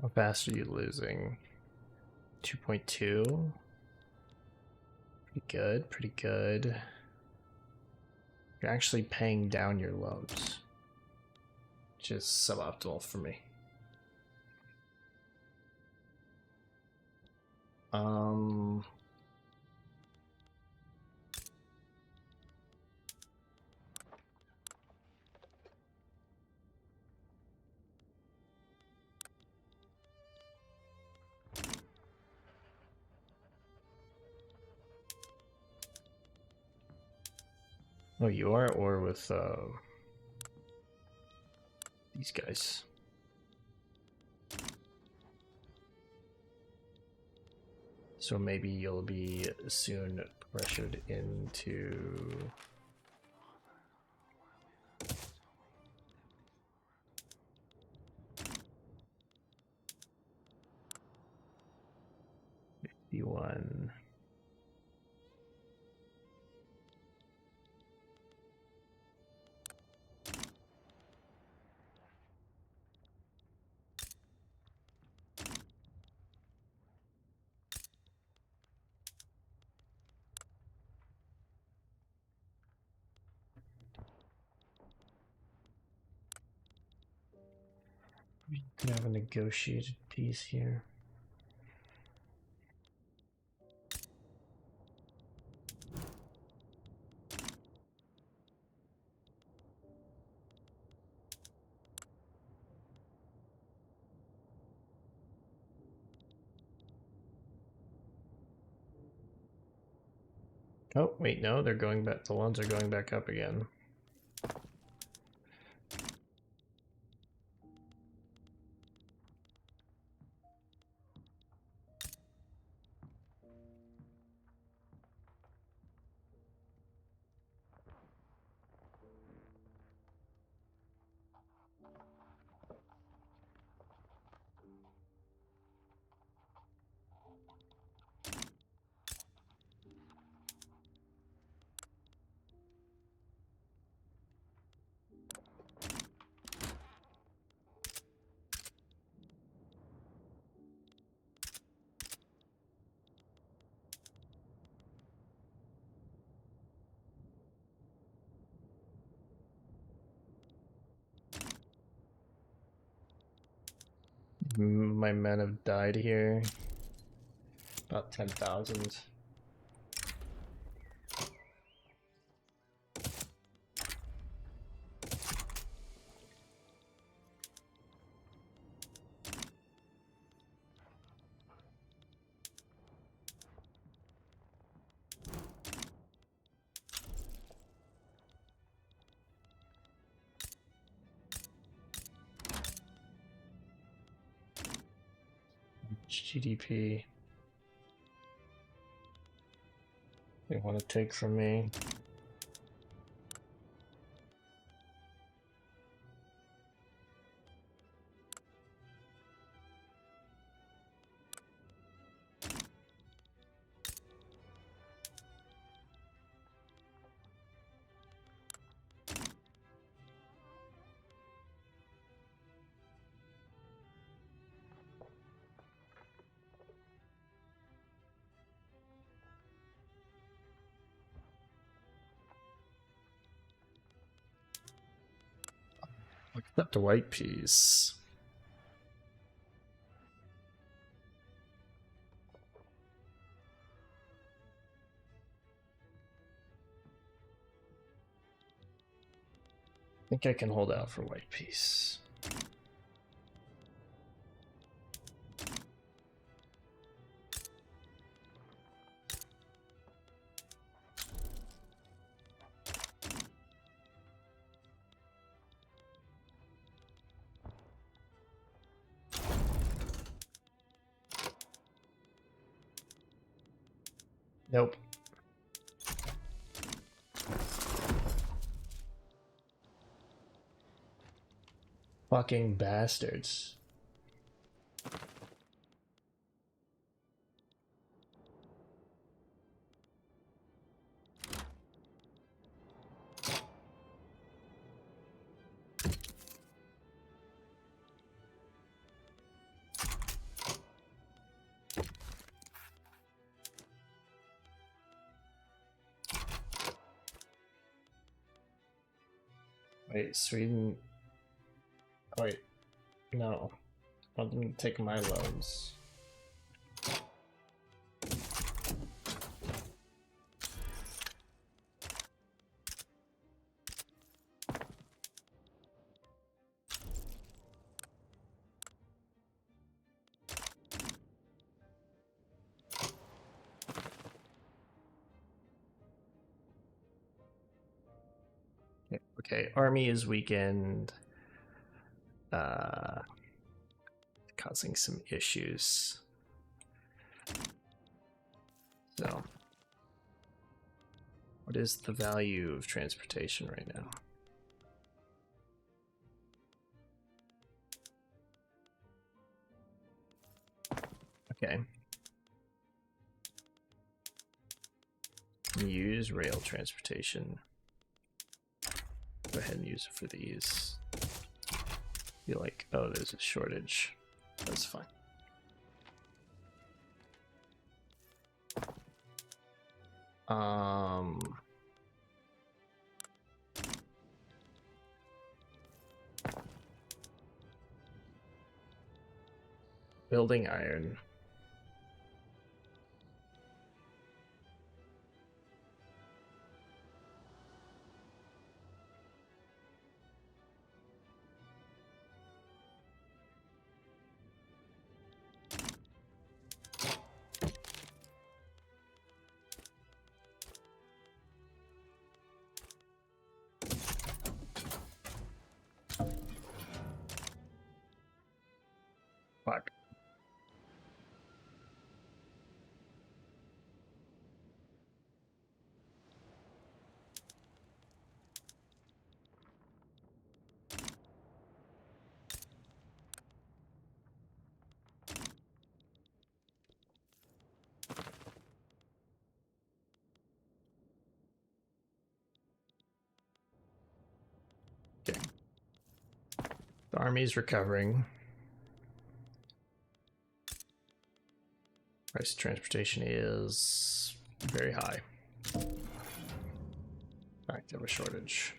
How fast are you losing? 2.2. Pretty good, pretty good. You're actually paying down your loans, which is suboptimal for me. Oh, you are, or with these guys. So maybe you'll be soon pressured into B1. We could have a negotiated peace here. Oh, wait, no, they're going back. The loans are going back up again. My men have died here. About 10,000. GDP they want to take from me. Except the white piece. I think I can hold out for white piece. Nope. Fucking bastards. Wait, Sweden. Oh, wait, no. I want them to take my loans. Okay, army is weakened. Causing some issues. So, what is the value of transportation right now? Okay. Use rail transportation. Go ahead and use it for these. Be like, oh, there's a shortage. That's fine. Building iron. Fuck. Okay. The army's recovering. Price of transportation is very high. Alright, they have a shortage.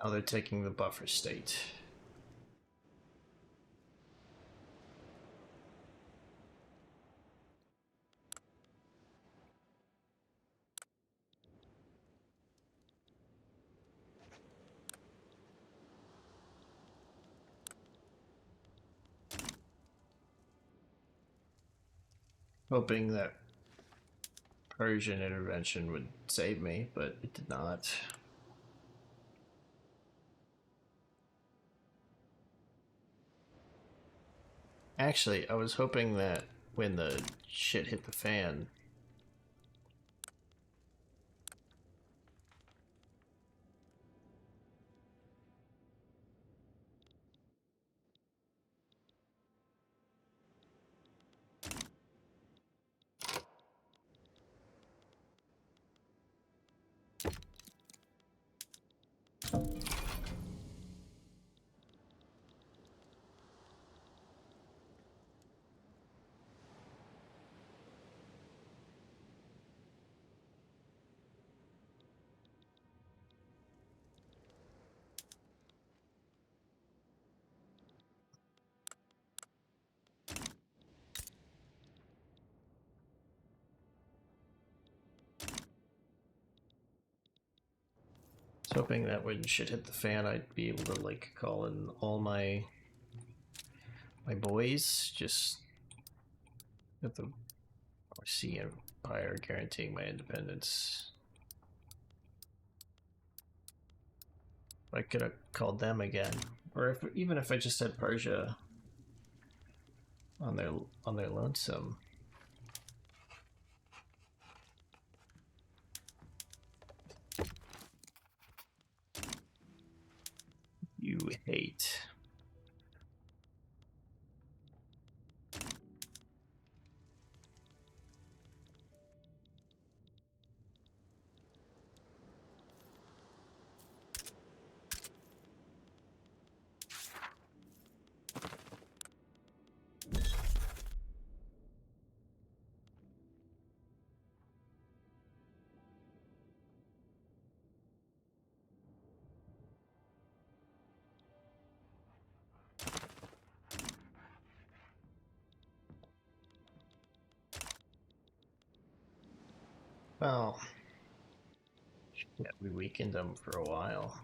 Now they're taking the buffer state. Hoping that Persian intervention would save me, but it did not. Actually, I was hoping that when the shit hit the fan, I was hoping that when shit hit the fan, I'd be able to like call in all my boys. Just at the Sea Empire guaranteeing my independence. I could have called them again, or even if I just had Persia on their lonesome. You hate. Well, yeah, we weakened them for a while.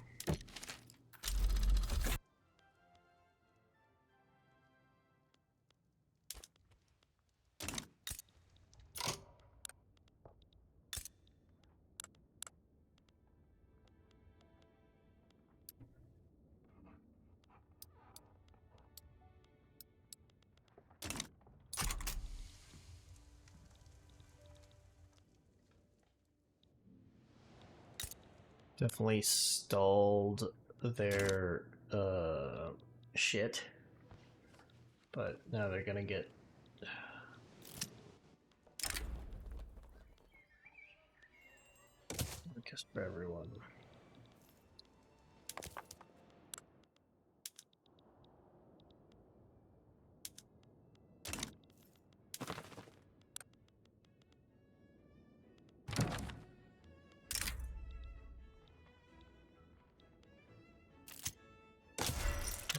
Definitely stalled their shit, but now they're gonna get just for everyone.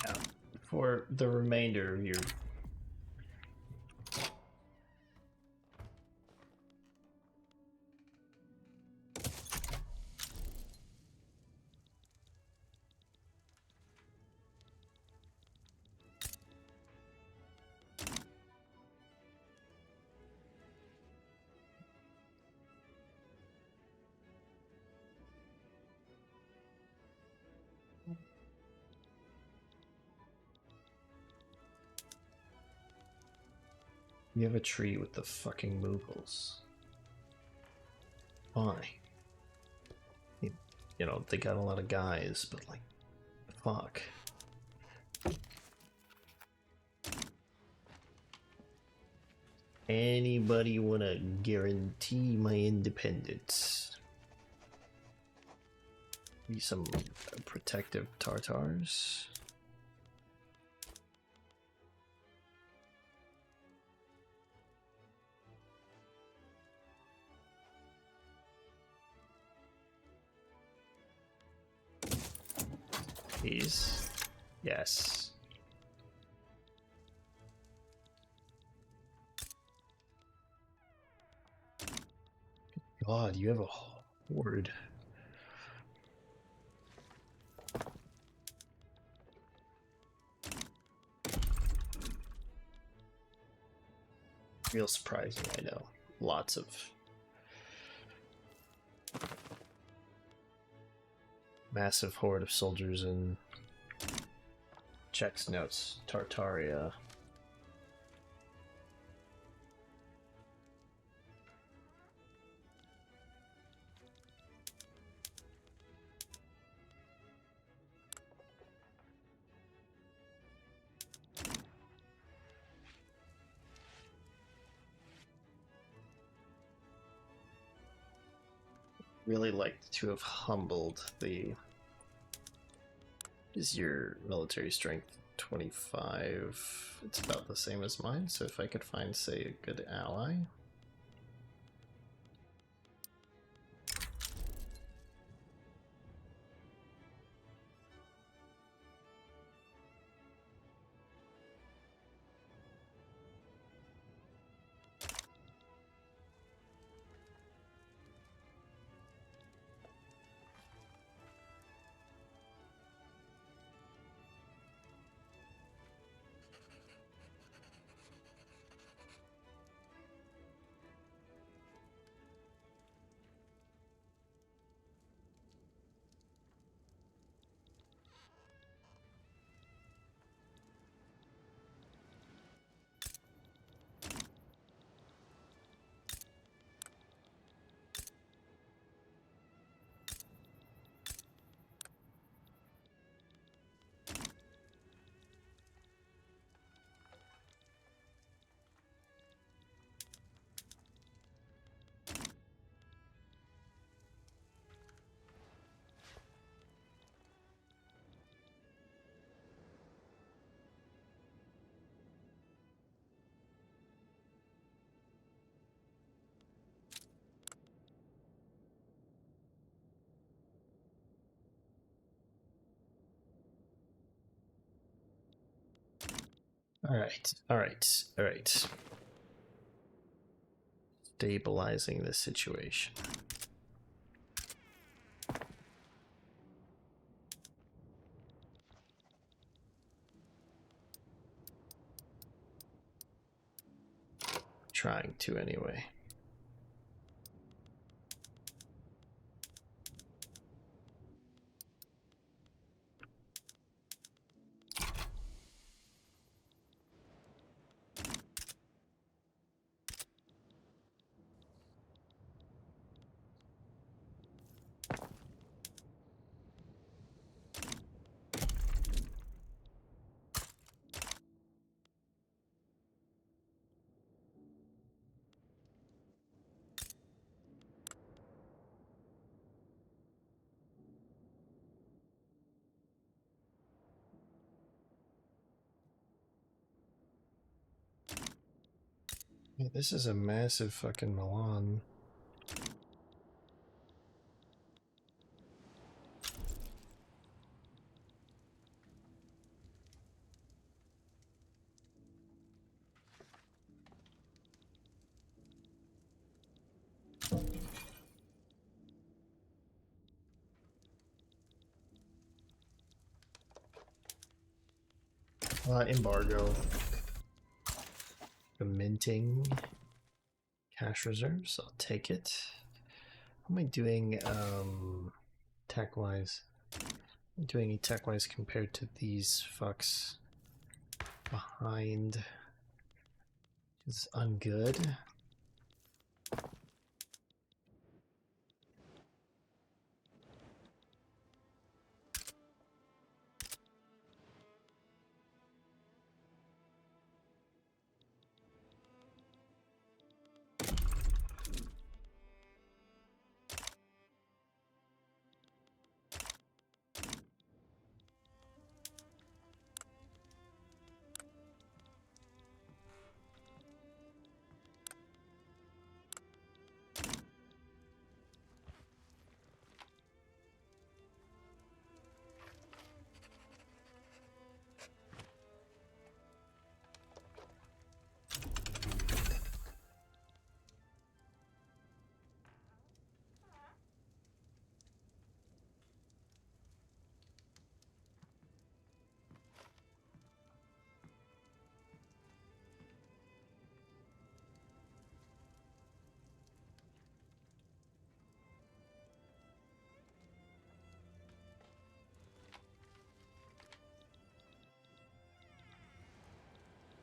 Now, for the remainder of your you have a tree with the fucking Moogles. Why? You know, they got a lot of guys, but like, fuck. Anybody wanna guarantee my independence? Be some protective Tartars? Please. Yes. God, you have a horde. Real surprising, I know. Lots of massive horde of soldiers in checks notes, Tartaria. Really like to have humbled the. Is your military strength 25? It's about the same as mine, so if I could find, say, a good ally. Alright. Stabilizing the situation. Trying to, anyway. Yeah, this is a massive fucking Milan. Embargo. The minting cash reserves, I'll take it. How am I doing tech-wise? Doing tech-wise compared to these fucks behind? It's ungood.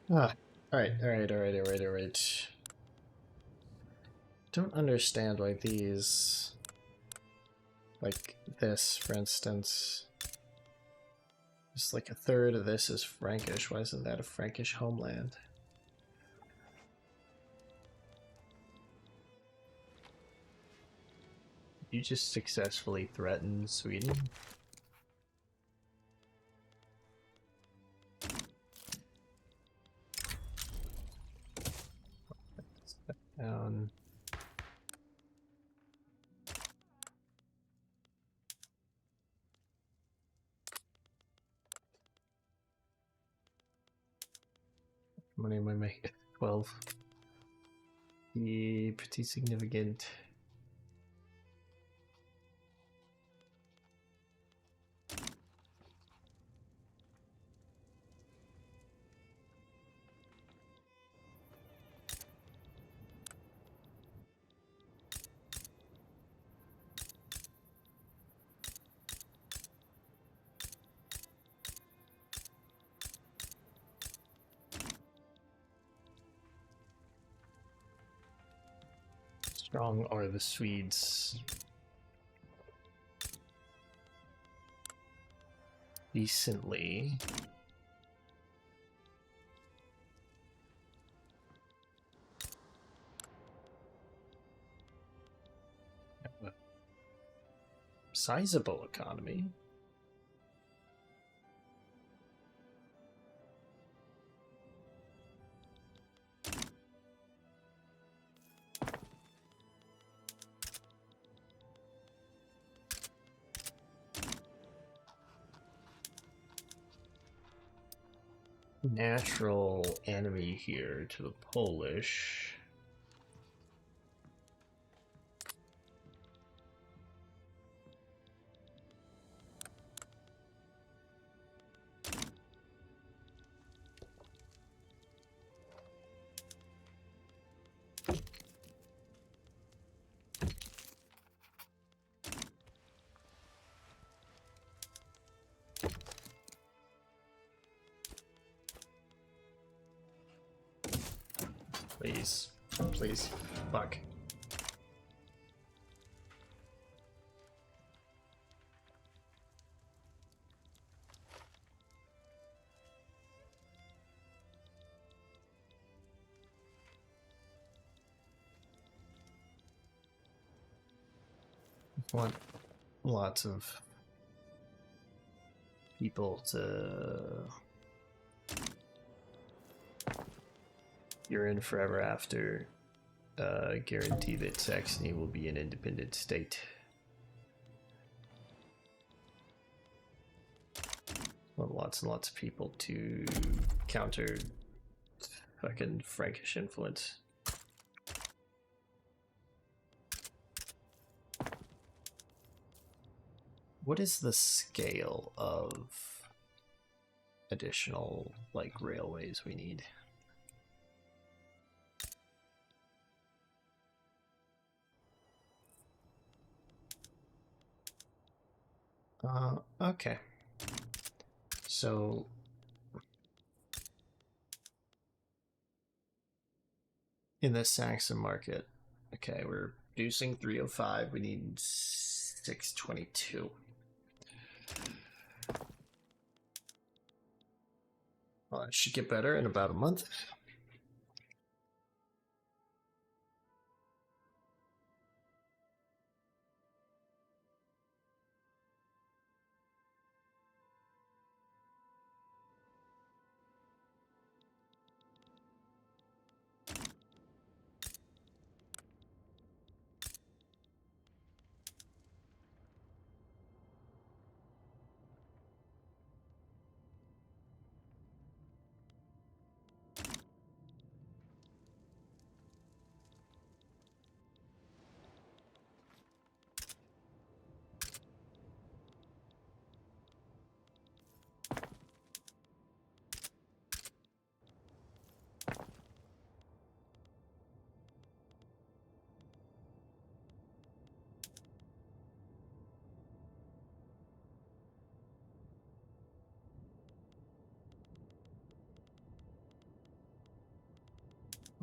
Ah, alright. Don't understand why these, like this, for instance, just like a third of this is Frankish. Why isn't that a Frankish homeland? You just successfully threatened Sweden? Step down. How many am I making? 12. Yeah, pretty significant. Strong are the Swedes. Decently. Have a sizable economy. Natural enemy here to the Polish. Please. Please. Fuck. Want lots of people to... You're in forever after. Guarantee that Saxony will be an independent state. Want lots and lots of people to counter fucking Frankish influence. What is the scale of additional, like, railways we need? Okay. So in the Saxon market, okay, we're producing 305, we need 622. Well, it should get better in about a month.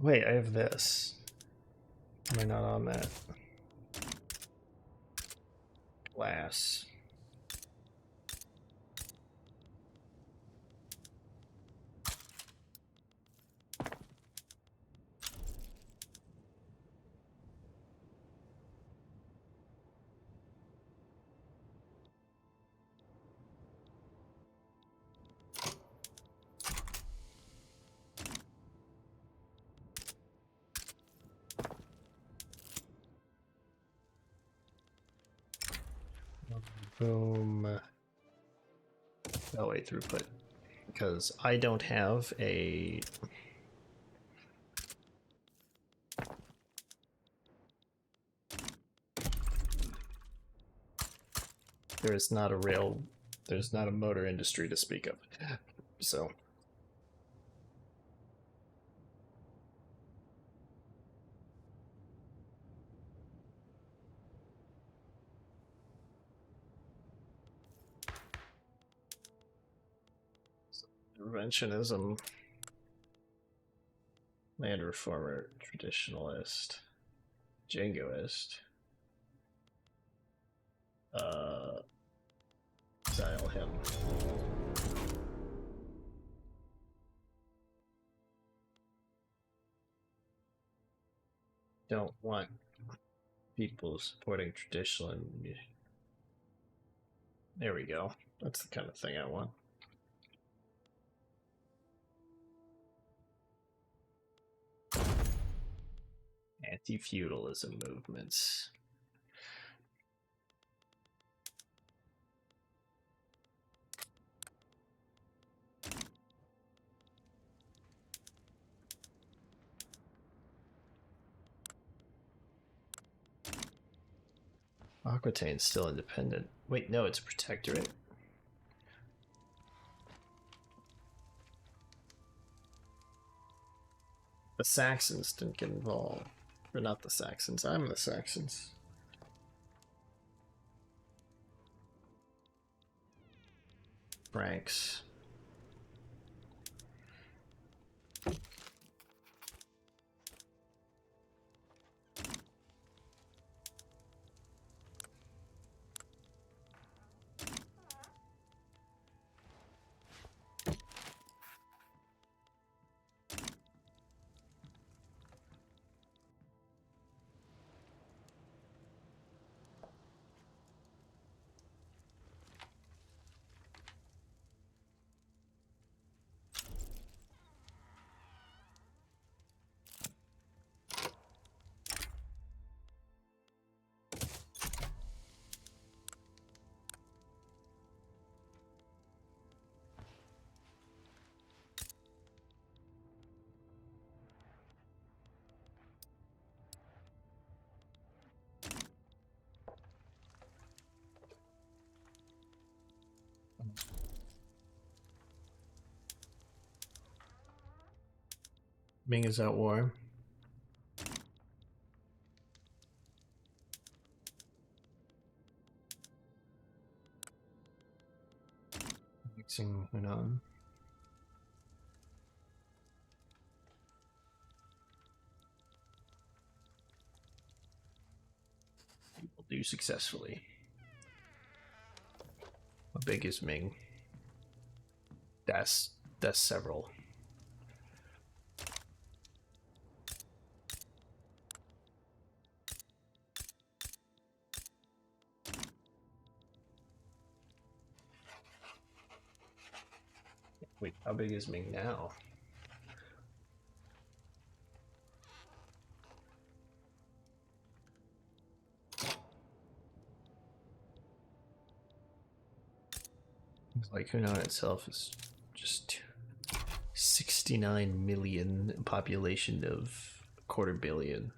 Wait, I have this. Am I not on that? Glass. Boom. Oh, wait, throughput. Because I don't have a... There is not a rail... There's not a motor industry to speak of. So... Interventionism, land reformer, traditionalist, jingoist, exile him. Don't want people supporting traditional and... There we go. That's the kind of thing I want. Anti-feudalism movements. Aquitaine's still independent. Wait, no, it's a protectorate. The Saxons didn't get involved. Or not the Saxons, I'm the Saxons. Franks. Ming is at war. Mixing Hunan. Will do successfully. How big is Ming? That's several. Wait, how big is Ming now? Like Hunan itself is just 69 million population of a quarter billion.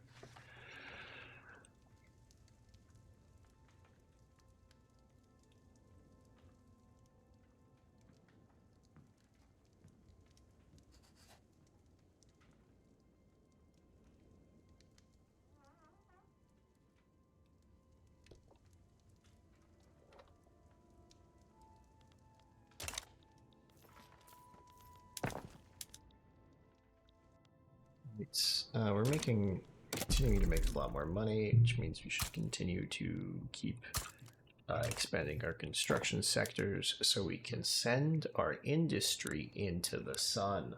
We're continuing to make a lot more money, which means we should continue to keep expanding our construction sectors so we can send our industry into the sun.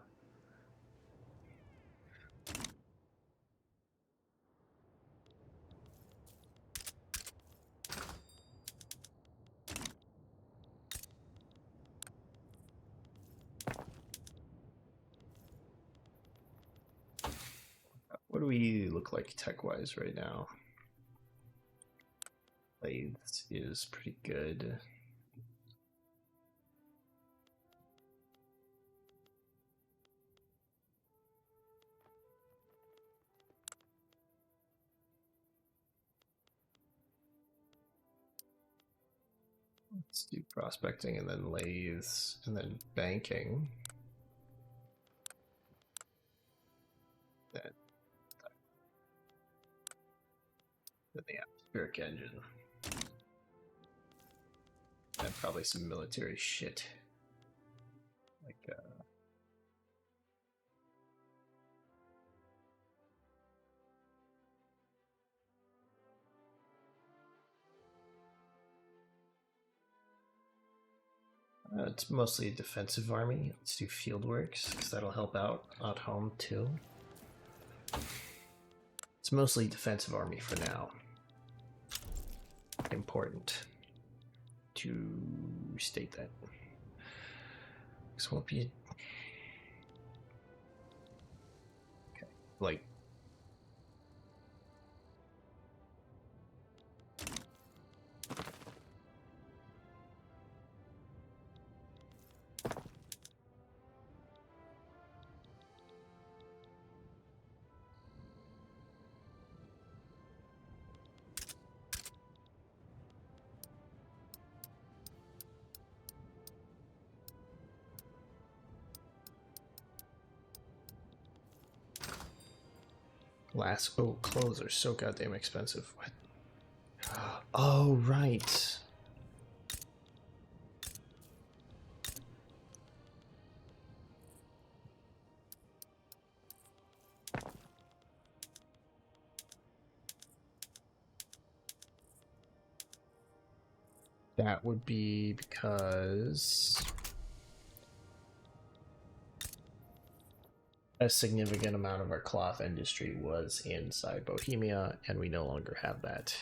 What do we look like tech-wise right now? Lathes is pretty good. Let's do prospecting and then lathes and then banking. Then the atmospheric engine. And probably some military shit. Like, it's mostly a defensive army. Let's do field works, because that'll help out at home too. It's mostly defensive army for now. Important to state that. This won't be... Okay, like... clothes are so goddamn expensive. What? Oh, right. That would be because a significant amount of our cloth industry was inside Bohemia, and we no longer have that.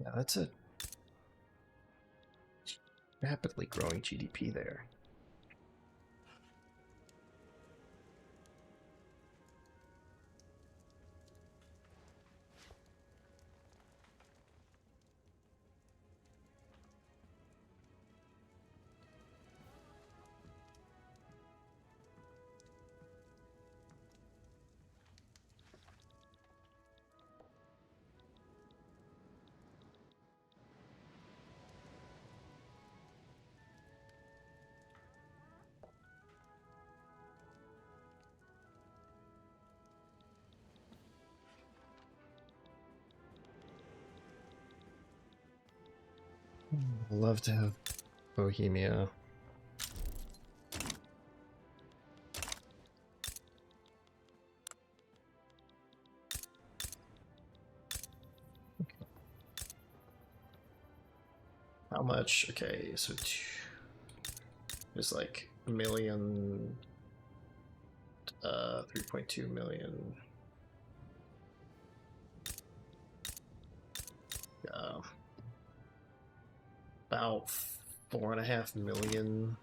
Yeah, that's a rapidly growing GDP there. I'd love to have Bohemia. How much? Okay, so there's like a million, 3.2 million. About 4.5 million.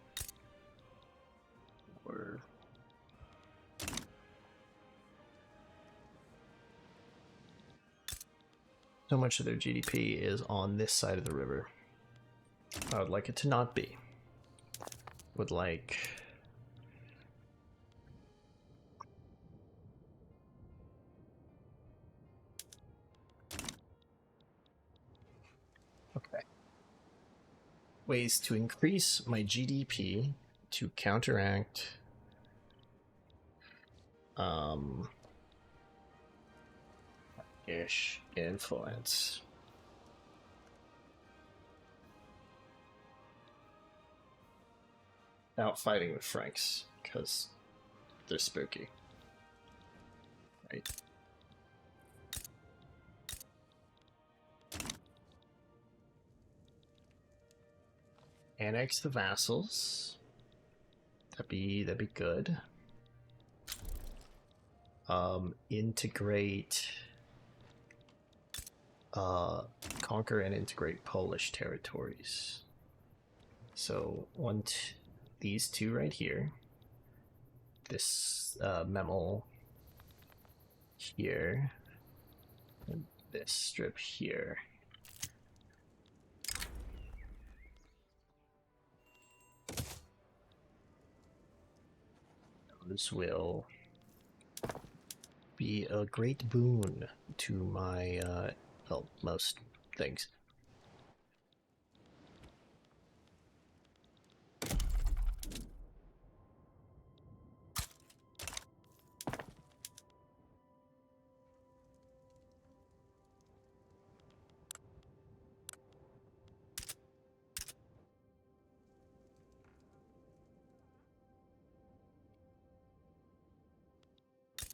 Or so much of their GDP is on this side of the river. I would like it to not be. Would like... ways to increase my GDP to counteract ish influence. Out fighting the Franks because they're spooky, right? Annex the vassals. That'd be good. Integrate, conquer and integrate Polish territories. So want these two right here. This Memel here, and this strip here. Those will be a great boon to my, well, most things.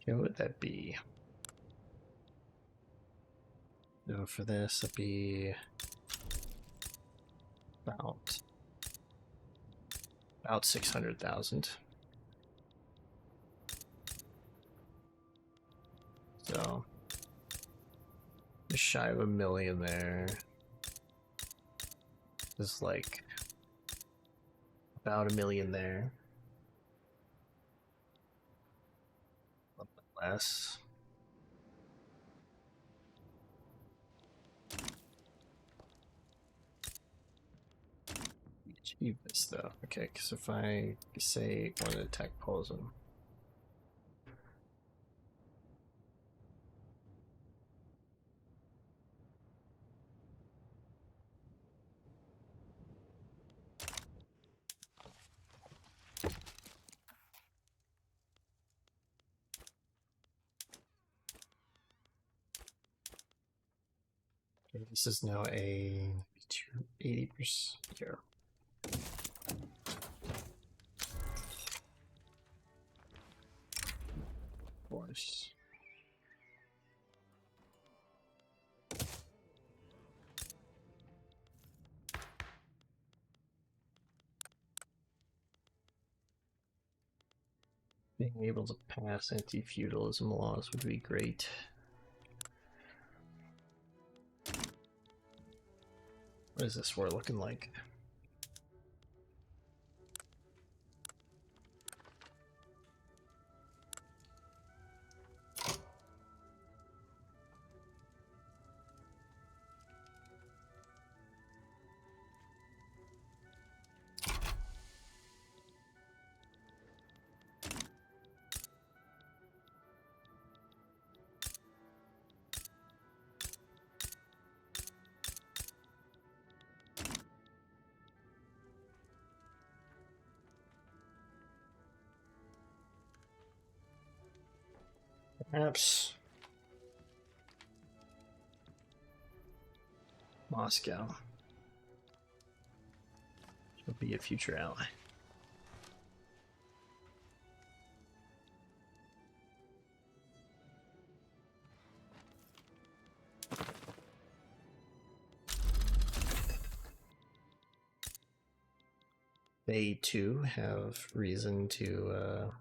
Okay, what would that be? So for this, it'd be about 600,000. So just shy of 1 million there. There's like about 1 million there. A little bit less. Achieve this though. Okay, because if I say I want to attack Posen. Okay, this is now a 80% here. Force. Being able to pass anti-feudalism laws would be great. What is this war looking like? Perhaps Moscow will be a future ally. They too have reason to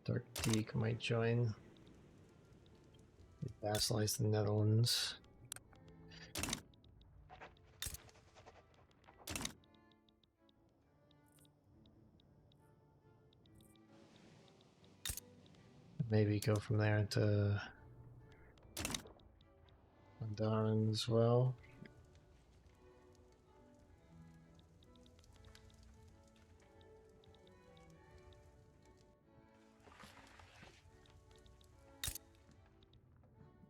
Dark Deek might join. Vassalize the Netherlands. Maybe go from there to on as well.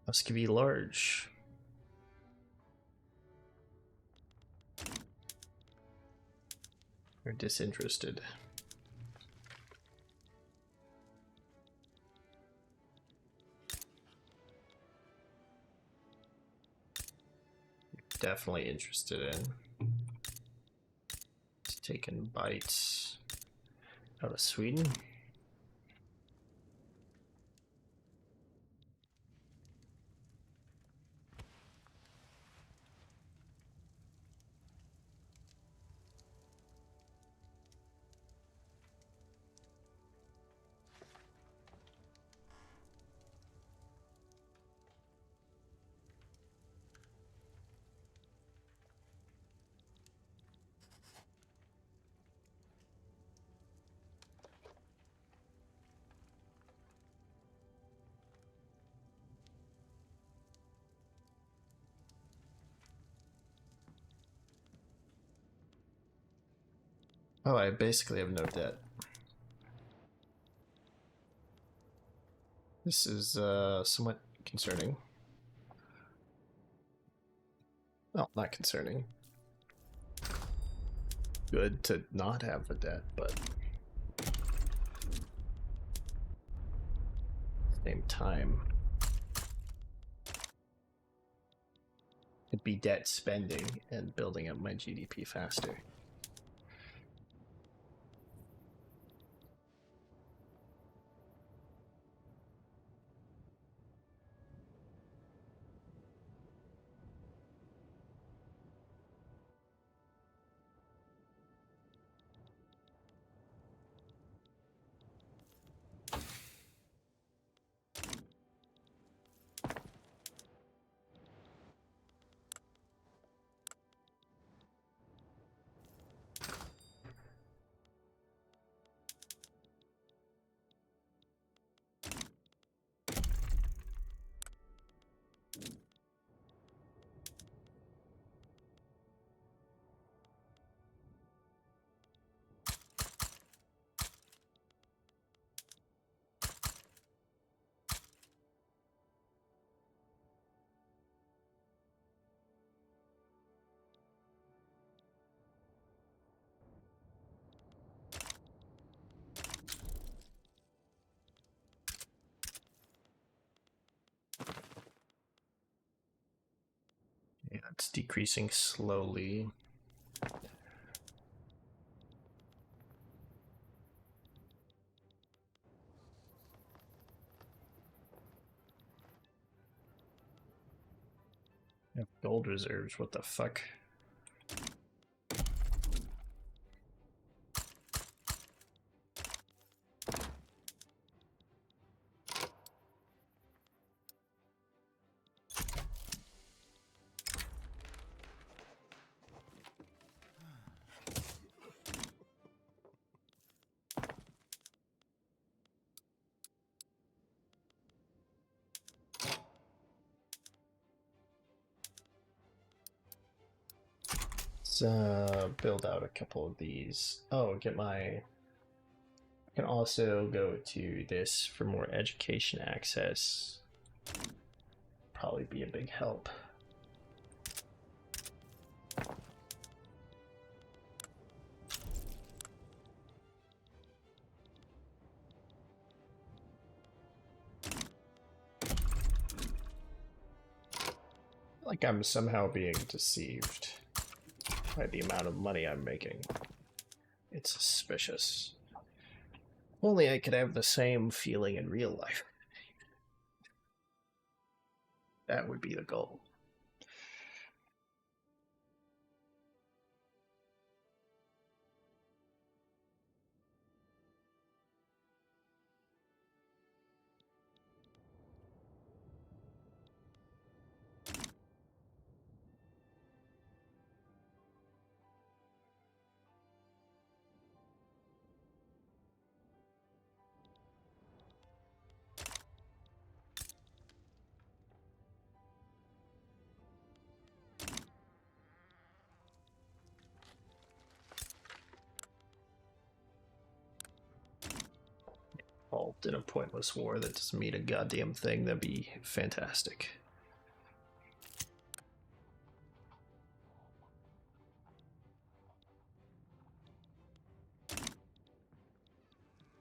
Muscovy large. Or disinterested. Definitely interested in. It's taking bites out of Sweden. Oh, I basically have no debt. This is somewhat concerning. Well, not concerning. Good to not have a debt, but same time, it'd be debt spending and building up my GDP faster. Yeah, it's decreasing slowly. Gold reserves, what the fuck? Build out a couple of these. Oh, get my... I can also go to this for more education access. Probably be a big help. Like I'm somehow being deceived by the amount of money I'm making. It's suspicious. Only I could have the same feeling in real life. That would be the goal. in a pointless war that doesn't mean a goddamn thing, that'd be fantastic.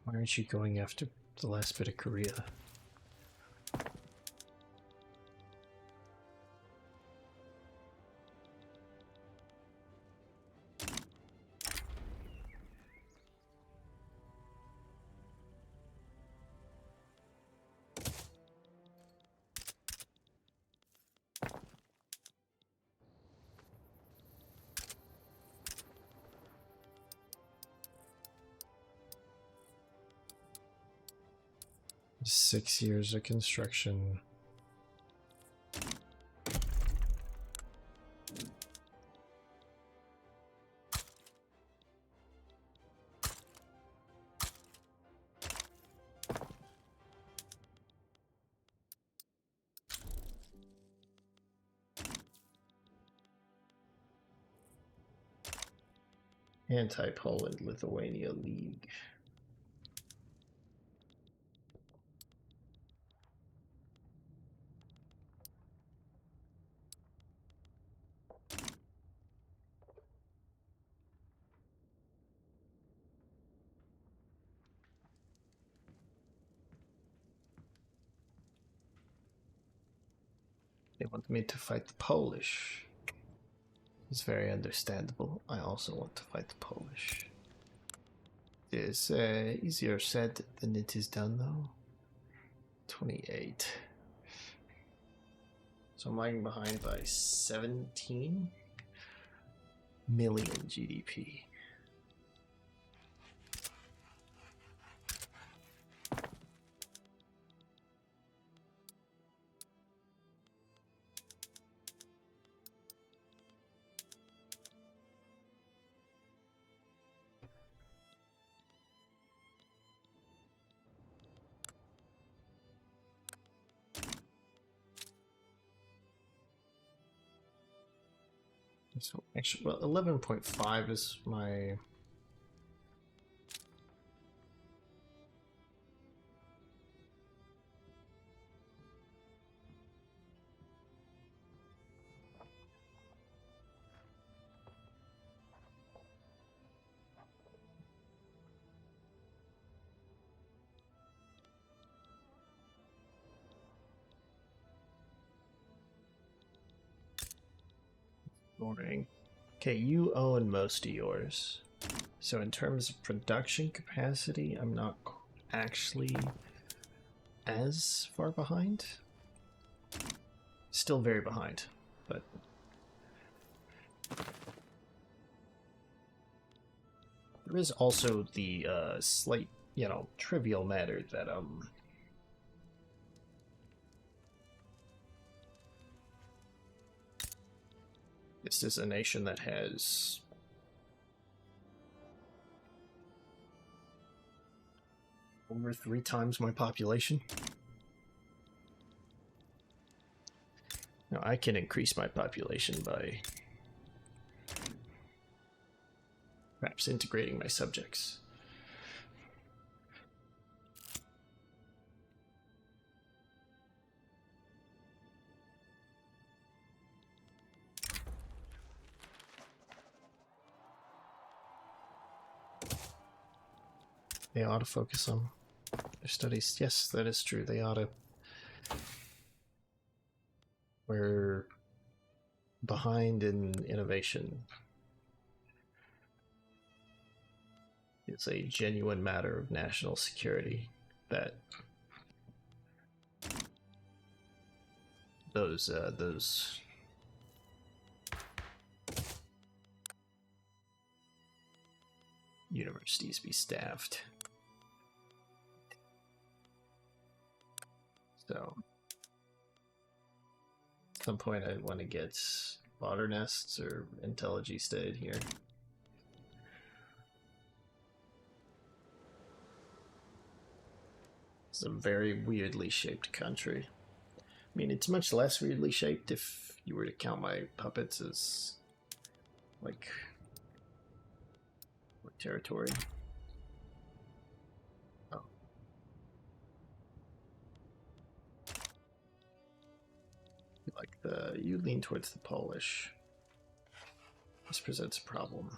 Why aren't you going after the last bit of Korea? Six years of construction. Anti-Poland Lithuania League. They want me to fight the Polish. It's very understandable. I also want to fight the Polish. It's easier said than it is done, though. 28. So I'm lagging behind by 17 million GDP. So actually, well, 11.5 is my boring. Okay, you own most of yours. So in terms of production capacity, I'm not actually as far behind. Still very behind, but there is also the slight, trivial matter that this is a nation that has over 3 times my population. Now I can increase my population by perhaps integrating my subjects. They ought to focus on their studies. Yes, that is true. They ought to. We're behind in innovation. It's a genuine matter of national security that those universities be staffed. So at some point I want to get water nests or Intelligy stayed here. It's a very weirdly shaped country. I mean, it's much less weirdly shaped if you were to count my puppets as like what territory. Oh. You lean towards the Polish. This presents a problem.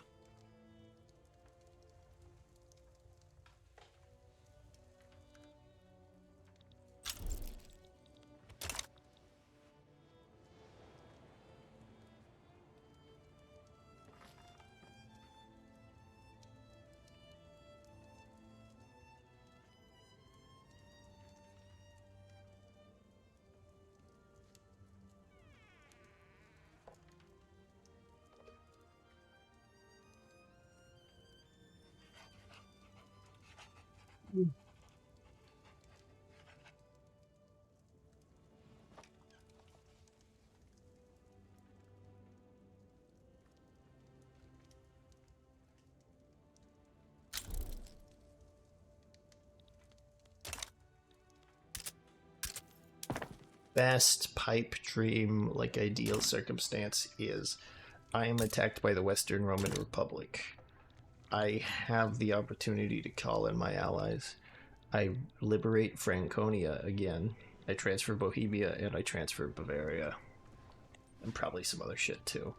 Best pipe dream, like ideal circumstance, is I am attacked by the Western Roman Republic. I have the opportunity to call in my allies. I liberate Franconia again. I transfer Bohemia and I transfer Bavaria. And probably some other shit too.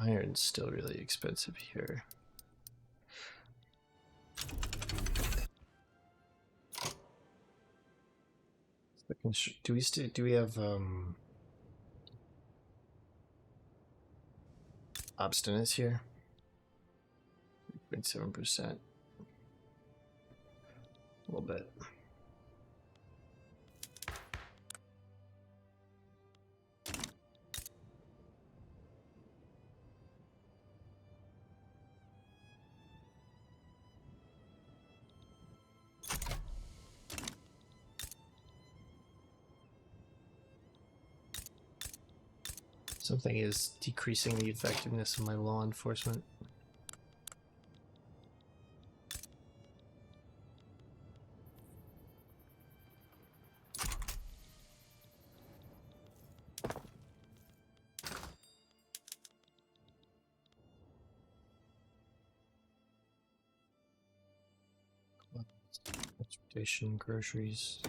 Iron's still really expensive here. Do we have obstinance here? 3.7%. A little bit. Something is decreasing the effectiveness of my law enforcement. Transportation, groceries.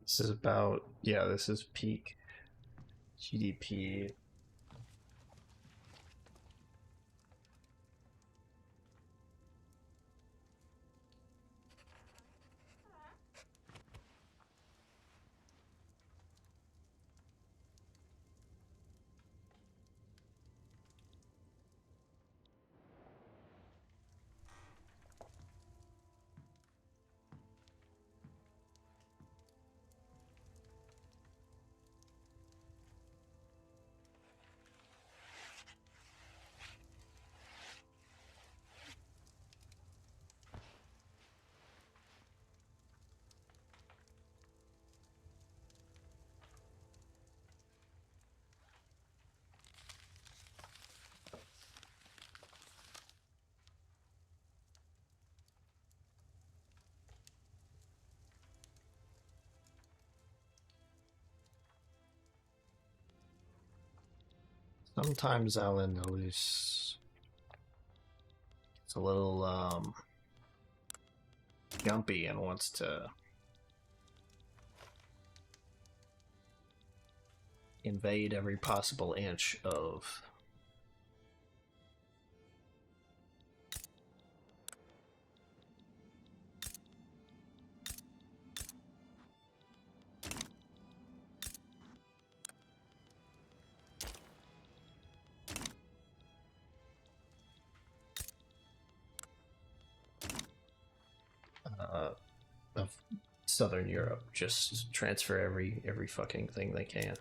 This is about, yeah, this is peak GDP. Sometimes I'll end loose. It's a little jumpy and wants to invade every possible inch of of Southern Europe. Just transfer every fucking thing they can.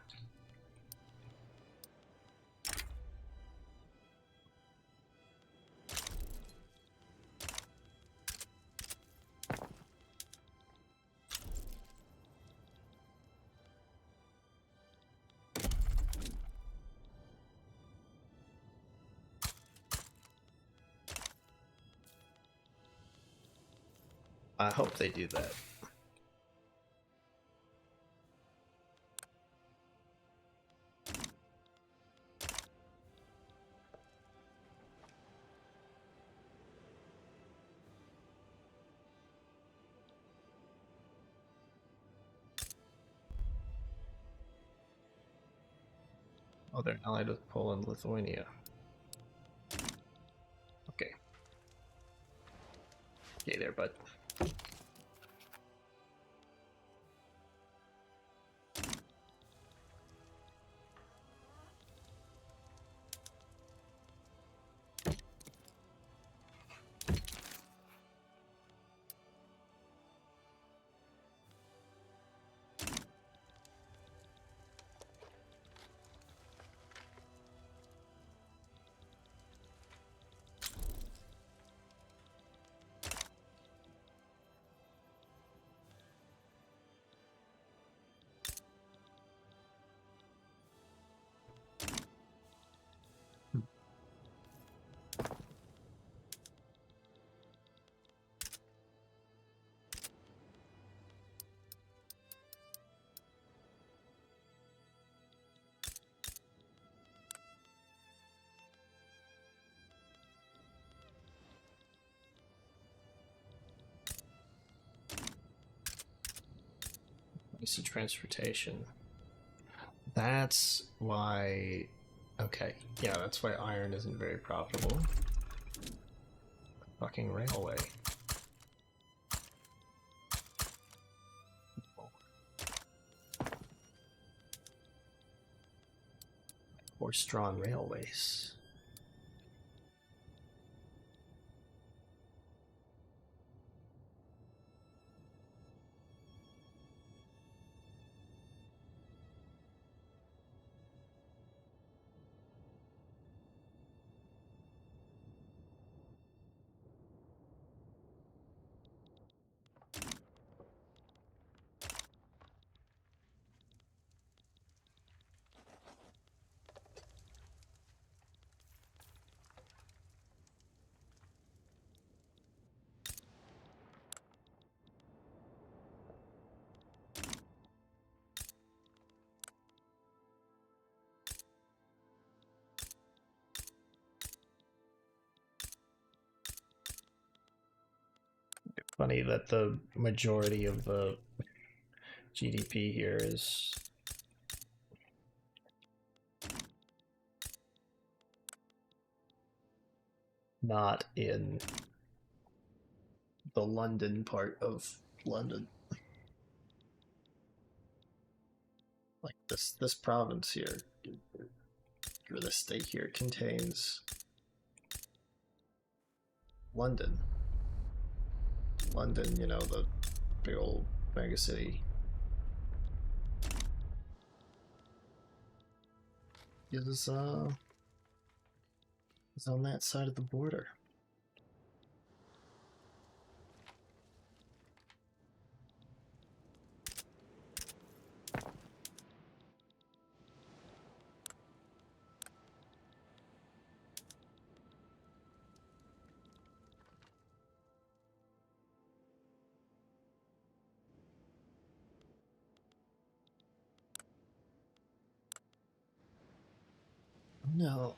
I hope they do that. Oh, they're allied with Poland, Lithuania. Okay. Okay there, bud. Use of transportation. That's why. Okay, yeah, that's why iron isn't very profitable. Fucking railway. Horse-drawn railways. Funny that the majority of the GDP here is not in the London part of London. Like this province here, or this state here, contains London. London, you know, the big old mega city, is on that side of the border. No.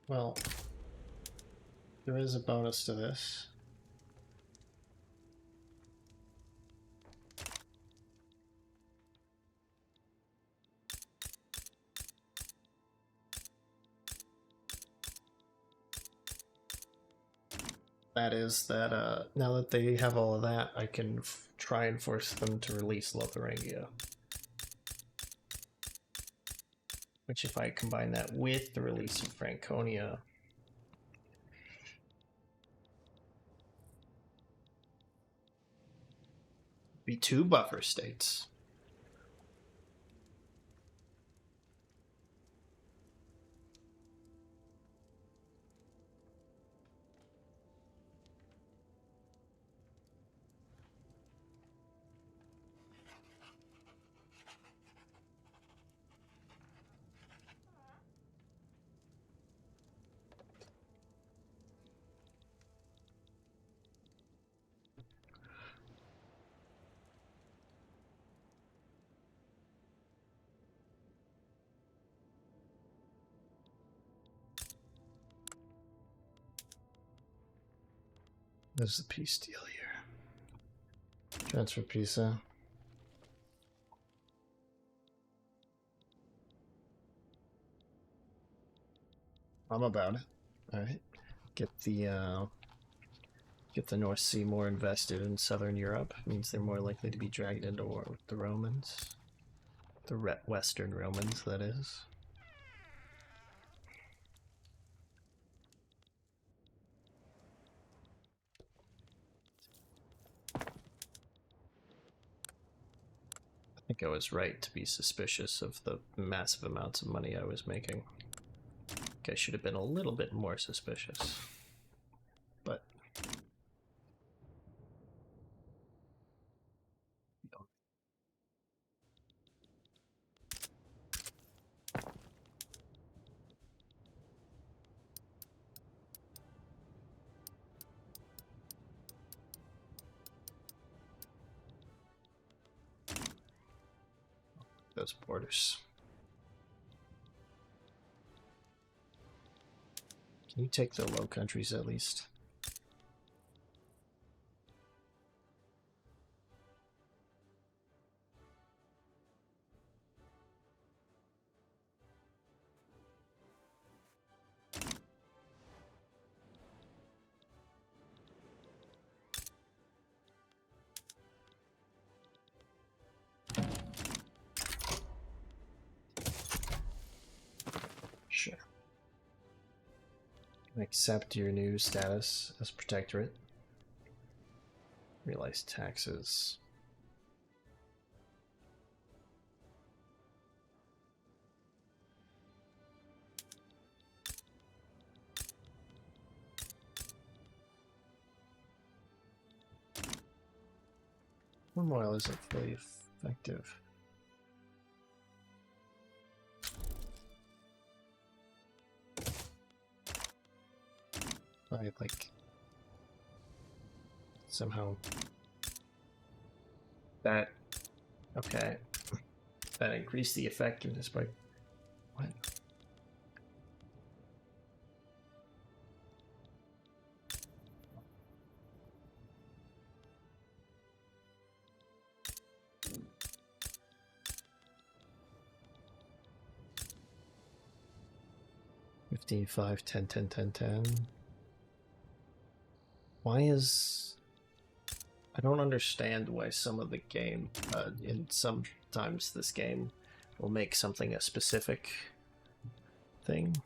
Well, there is a bonus to this. That is that now that they have all of that, I can try and force them to release Lotharingia. Which, if I combine that with the release of Franconia, be 2 buffer states. There's the peace deal here. Transfer Pisa. I'm about it. All right. Get the North Sea more invested in Southern Europe. It means they're more likely to be dragged into war with the Romans. The Western Romans, that is. I think I was right to be suspicious of the massive amounts of money I was making. I think I should have been a little bit more suspicious. But those borders. Can you take the Low Countries at least? Sure. Accept your new status as protectorate. Realize taxes. One oil isn't fully effective. I like somehow that okay. That increased the effectiveness by what? $15, $5, $10, $10, $10, $10. Why is I don't understand why some of the game in sometimes this game will make something a specific thing.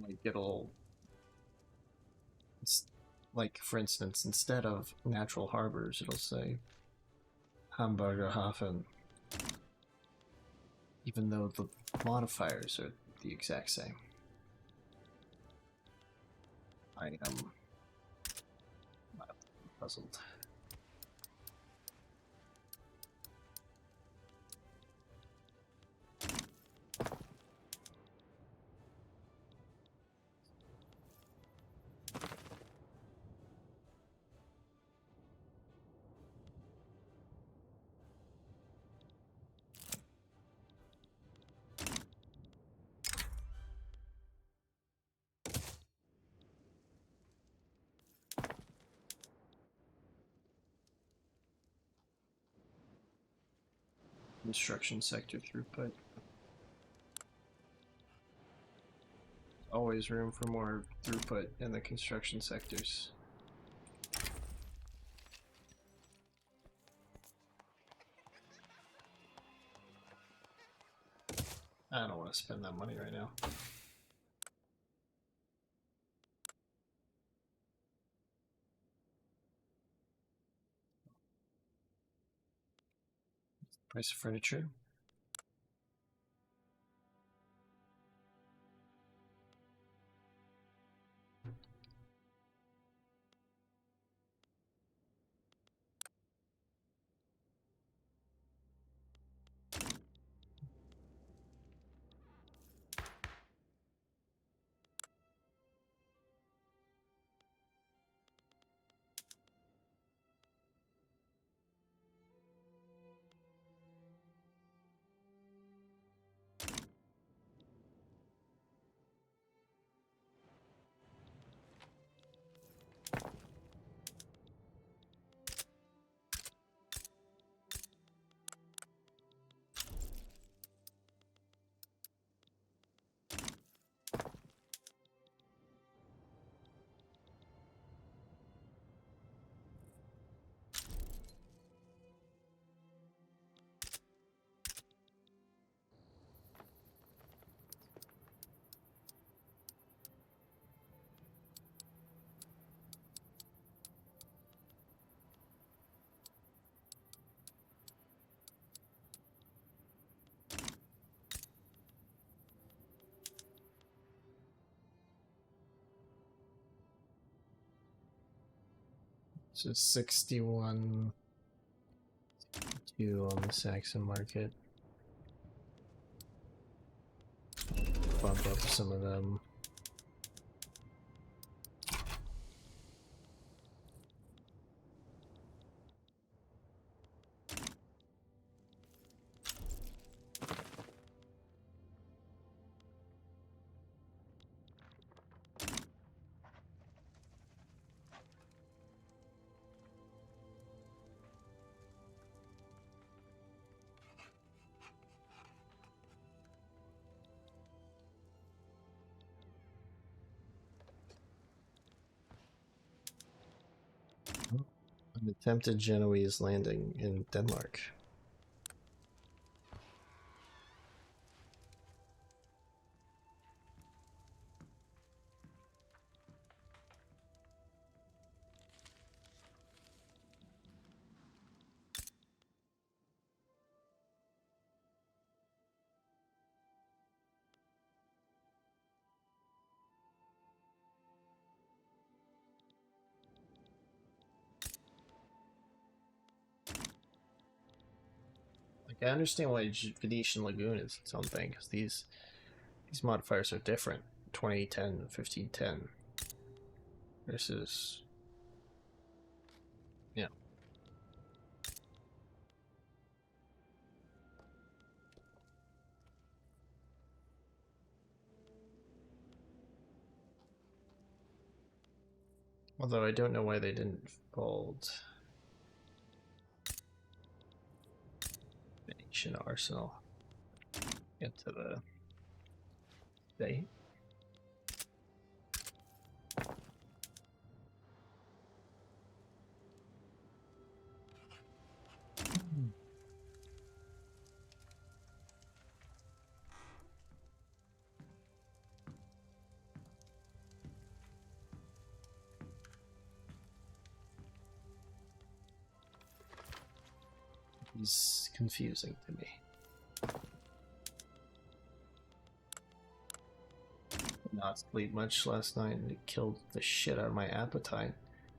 Like it'll like, for instance, instead of natural harbors, it'll say Hamburger Hafen, even though the modifiers are the exact same. I am puzzled. Construction sector throughput. Always room for more throughput in the construction sectors. I don't want to spend that money right now. Price of furniture. So 61 2 on the Saxon market. Bump up some of them. An attempted Genoese landing in Denmark. I understand why Venetian Lagoon is its own thing, because these modifiers are different. 2010, 1510 versus, yeah. Although I don't know why they didn't fold Venetian Arsenal into the state. Is confusing to me. Not sleep much last night and it killed the shit out of my appetite,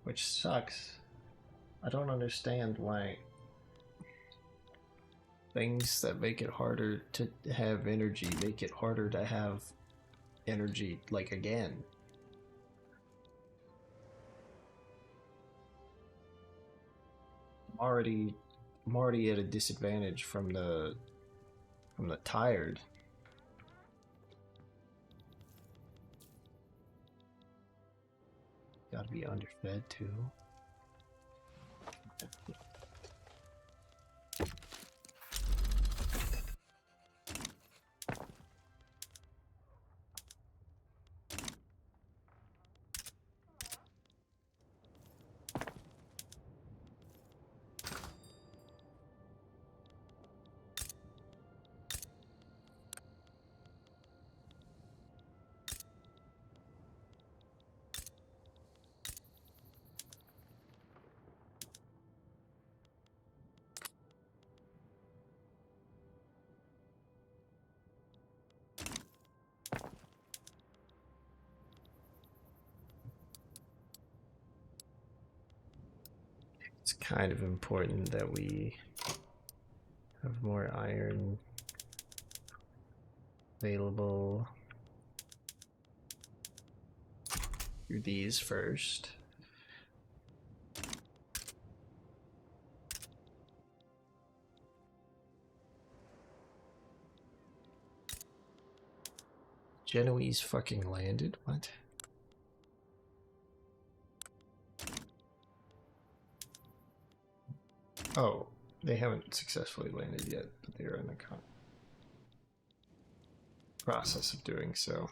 which sucks. I don't understand why things that make it harder to have energy make it harder to have energy, like, again. I'm already at a disadvantage from the tired. Gotta be underfed too. It's kind of important that we have more iron available. Do these first. Genoese fucking landed? What? Oh, they haven't successfully landed yet, but they're in the process of doing so.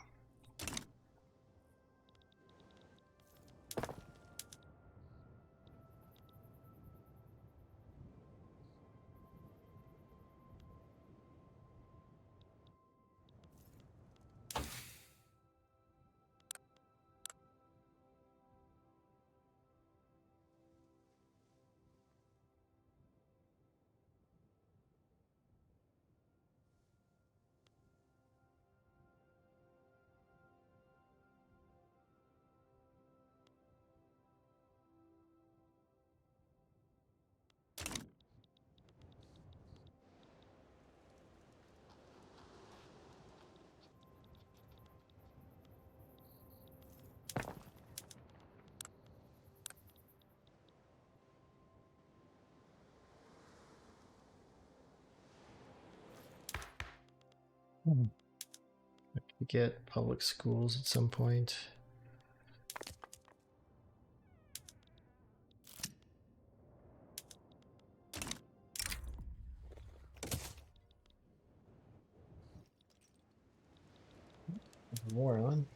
We get public schools at some point. More on.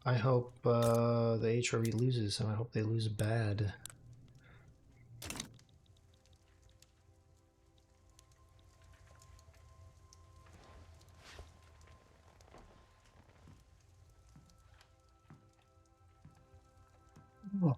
I hope the HRV loses, and I hope they lose bad. Oh.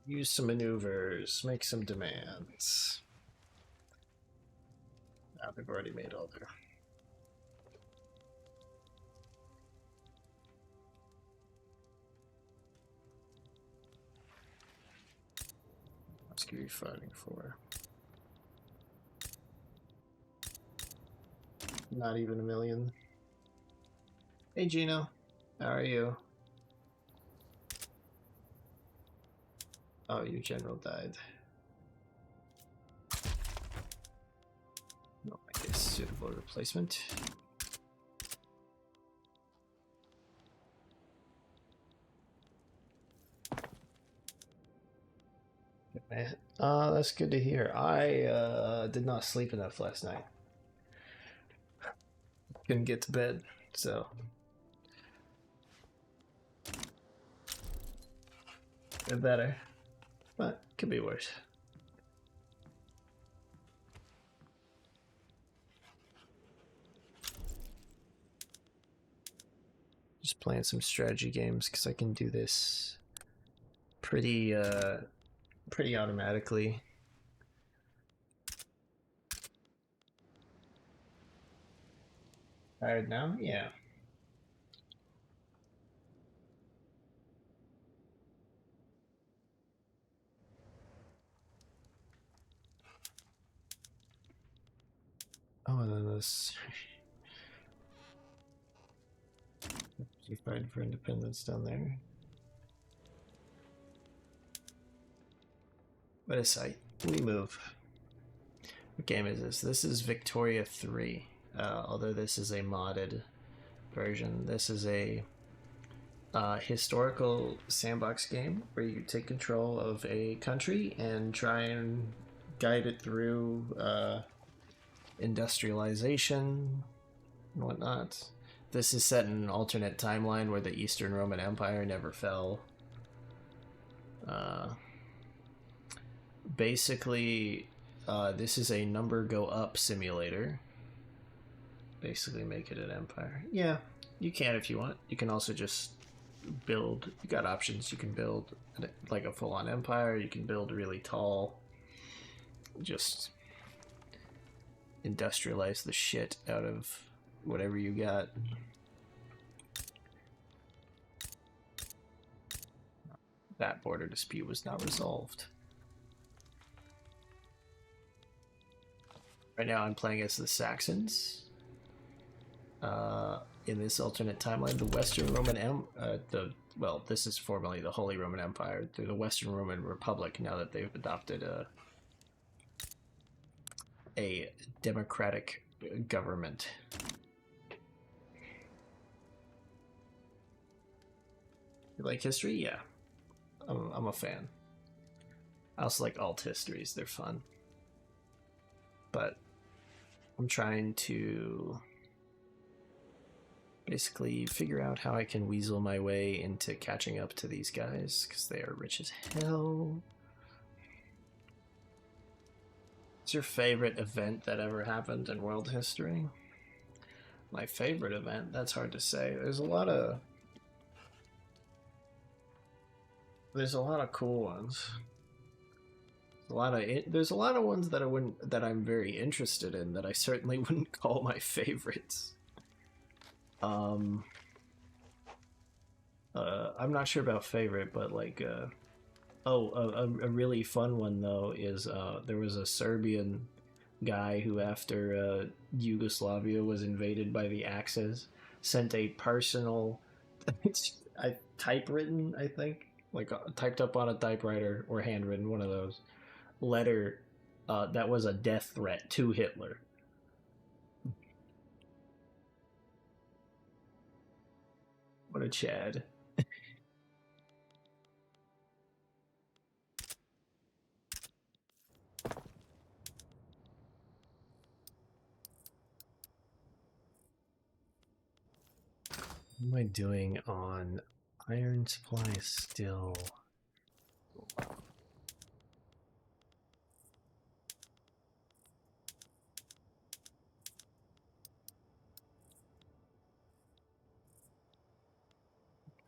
Use some maneuvers, make some demands. Now they've already made all their. What's you fighting for? Not even a million. Hey Gino, how are you? Oh, your general died. No, I guess suitable replacement. That's good to hear. I did not sleep enough last night. Couldn't get to bed, so bit better, but could be worse. Just playing some strategy games because I can do this pretty pretty automatically. Tired now? Yeah. Oh, and then this You're fighting for independence down there. What a sight. We move. What game is this? This is Victoria 3. Although this is a modded version. This is a historical sandbox game where you take control of a country and try and guide it through industrialization and whatnot. This is set in an alternate timeline where the Eastern Roman Empire never fell. Basically, this is a number go up simulator. Basically make it an empire. Yeah, you can if you want. You can also just build. You got options. You can build like a full-on empire. You can build really tall. Just industrialize the shit out of whatever you got. That border dispute was not resolved. Right now I'm playing as the Saxons. In this alternate timeline, the Western Roman well, this is formerly the Holy Roman Empire. They're the Western Roman Republic now that they've adopted a democratic government. You like history? Yeah. I'm a fan. I also like alt histories. They're fun. But I'm trying to basically figure out how I can weasel my way into catching up to these guys, because they are rich as hell. What's your favorite event that ever happened in world history? My favorite event? That's hard to say. There's a lot of cool ones. There's a lot of ones that I'm very interested in that I certainly wouldn't call my favorites. I'm not sure about favorite, but like a really fun one though is there was a Serbian guy who, after Yugoslavia was invaded by the Axis, sent a personal typewritten, I think, like typed up on a typewriter or handwritten, one of those, letter that was a death threat to Hitler. What a Chad. What am I doing on iron supply still?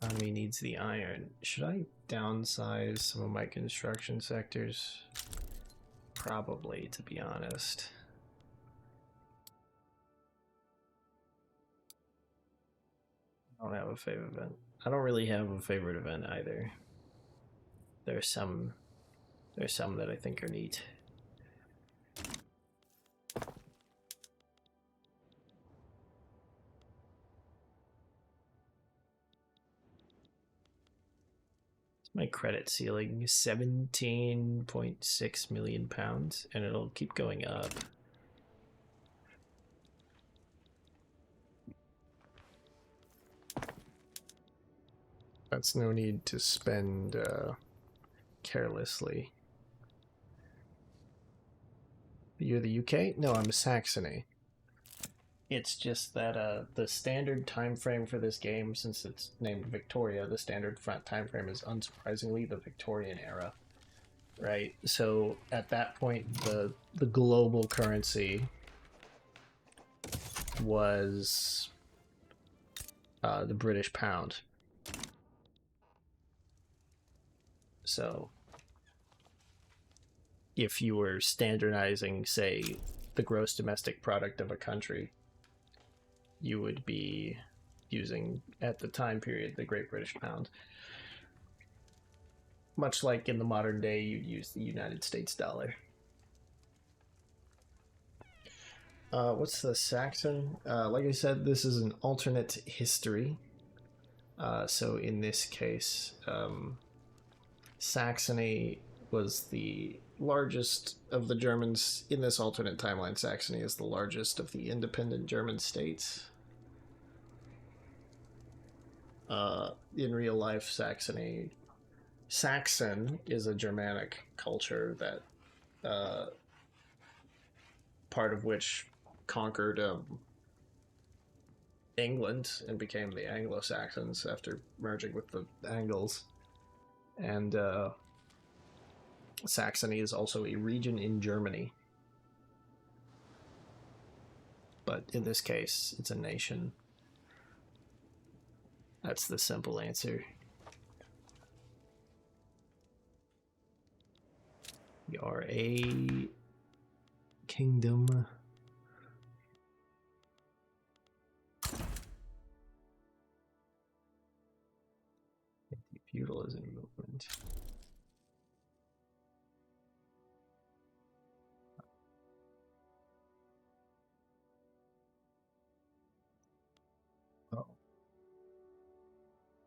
Economy needs the iron. Should I downsize some of my construction sectors? Probably, to be honest. I don't have a favorite event. I don't really have a favorite event either. There's some that I think are neat. My credit ceiling is 17.6 million pounds, and it'll keep going up. That's no need to spend carelessly. You're the UK? No, I'm Saxony. It's just that the standard time frame for this game, since it's named Victoria, the standard front time frame is unsurprisingly the Victorian era, right? So at that point, the global currency was the British pound. So if you were standardizing, say, the gross domestic product of a country, you would be using, at the time period, the Great British Pound. Much like in the modern day, you'd use the United States dollar. What's the Saxon? Like I said, this is an alternate history. So in this case, Saxony was the largest of the Germans. In this alternate timeline, Saxony is the largest of the independent German states. In real life, Saxon is a Germanic culture that part of which conquered England and became the Anglo-Saxons after merging with the Angles. And Saxony is also a region in Germany. But in this case, it's a nation. That's the simple answer. We are a kingdom. Feudalism movement. Oh.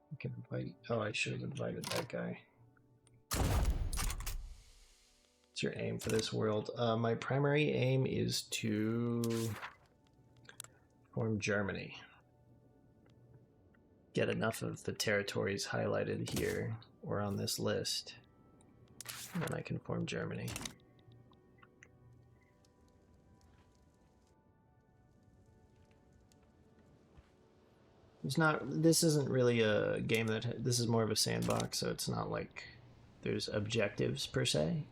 I can invite. Oh, I should have invited that guy. What's your aim for this world? My primary aim is to form Germany. Get enough of the territories highlighted here or on this list, and then I can form Germany. This isn't really a game this is more of a sandbox, so it's not like there's objectives per se.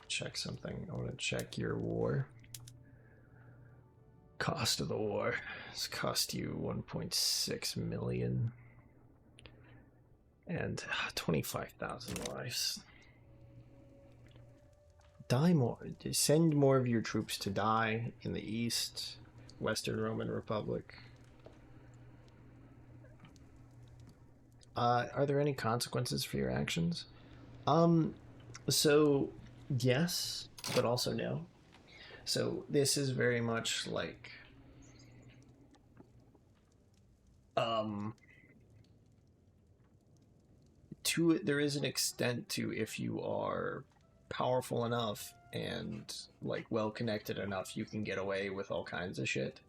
Check something. I want to check your war. Cost of the war. It's cost you 1.6 million. And 25,000 lives. Die more. Send more of your troops to die in the East, Western Roman Republic. Are there any consequences for your actions? So yes, but also no. So this is very much like there is an extent to if you are powerful enough and like well connected enough, you can get away with all kinds of shit.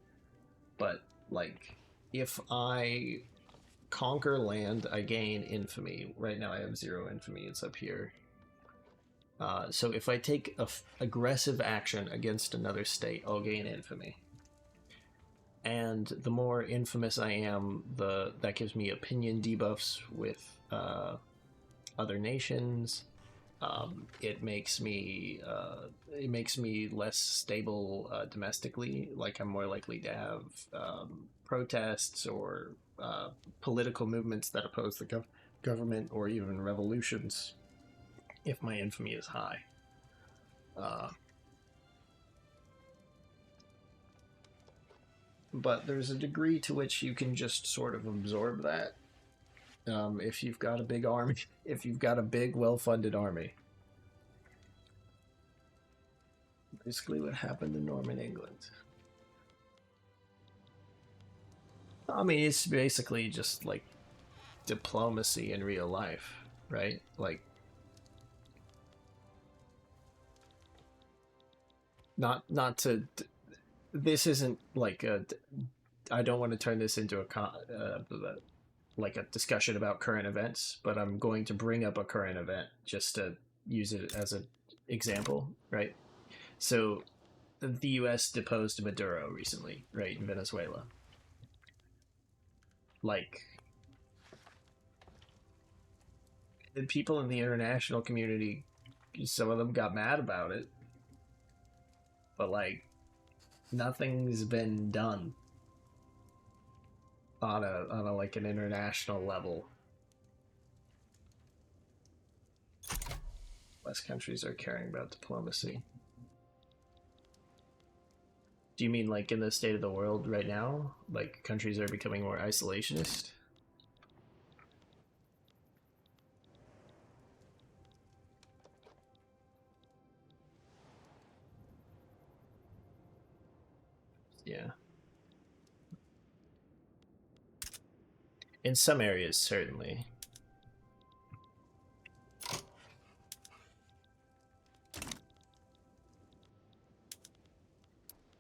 But like if I conquer land, I gain infamy. Right now I have 0 infamy. It's up here. So if I take aggressive action against another state, I'll gain infamy. And the more infamous I am, that gives me opinion debuffs with other nations. It makes me less stable domestically. Like I'm more likely to have protests or political movements that oppose the government, or even revolutions if my infamy is high. But there's a degree to which you can just sort of absorb that. If you've got a big army, if you've got a big, well-funded army. Basically what happened in Norman England. I mean, it's basically just like diplomacy in real life, right? Like, not to, this isn't like I don't want to turn this into like a discussion about current events, but I'm going to bring up a current event just to use it as an example, right? So the US deposed Maduro recently, right, in Venezuela. Like, the people in the international community, some of them got mad about it, but like nothing's been done on a like an international level. Less countries are caring about diplomacy. Do you mean like in the state of the world right now? Like countries are becoming more isolationist? Yeah. In some areas, certainly.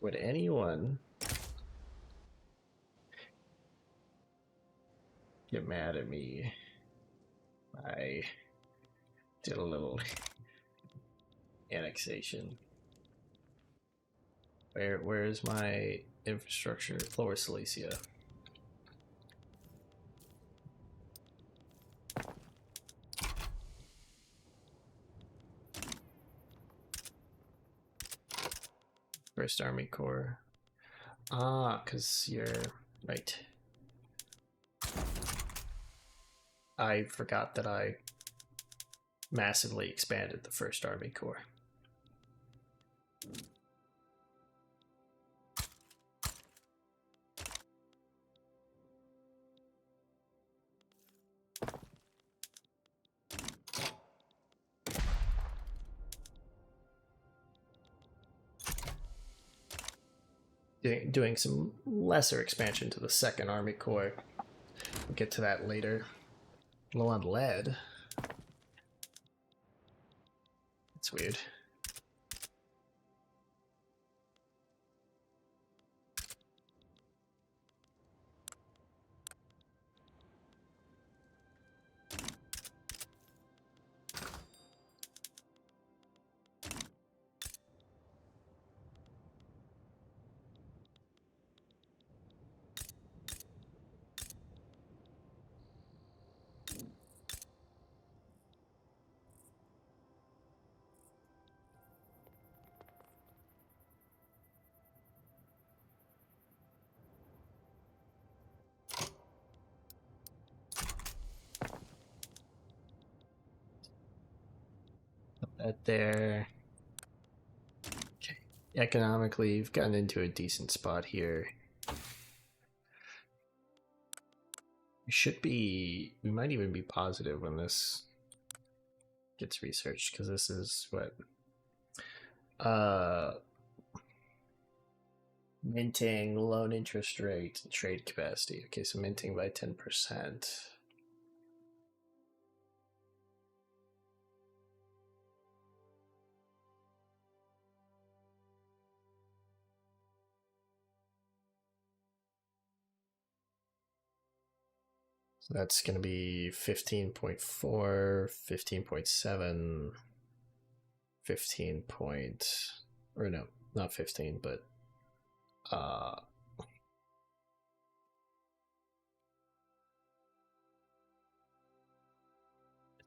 Would anyone get mad at me? I did a little annexation. Where is my infrastructure? Lower Silesia. First Army Corps. Ah, because you're right. I forgot that I massively expanded the First Army Corps. Doing some lesser expansion to the Second Army Corps. We'll get to that later. Low on lead. That's weird. That there. Okay. Economically, you've gotten into a decent spot here. We might even be positive when this gets researched, because this is what minting, loan interest rate, trade capacity. Okay, so minting by 10%. So that's going to be 15.4, 15.7, 15 point, or no, not 15, but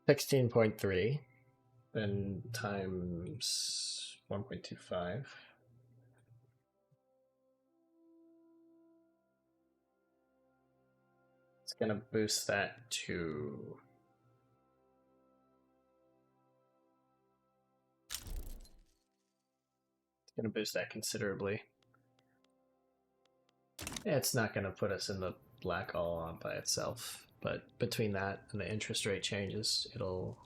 16.3, then times 1.25. It's going to boost that to considerably. It's not going to put us in the black all on by itself, but between that and the interest rate changes, it'll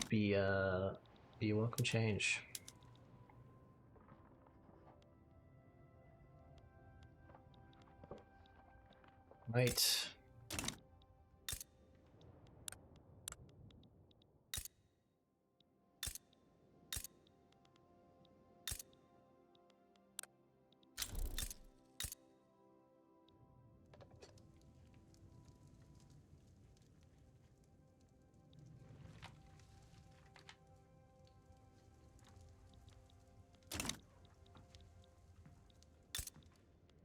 be a welcome change. Right.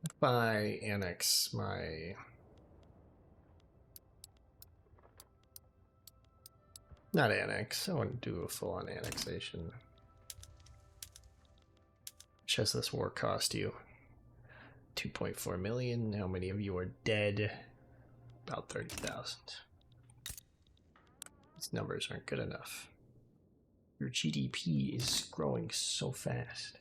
If I annex my... Not annex, I want to do a full-on annexation. Which has this war cost you? 2.4 million. How many of you are dead? About 30,000. These numbers aren't good enough. Your GDP is growing so fast.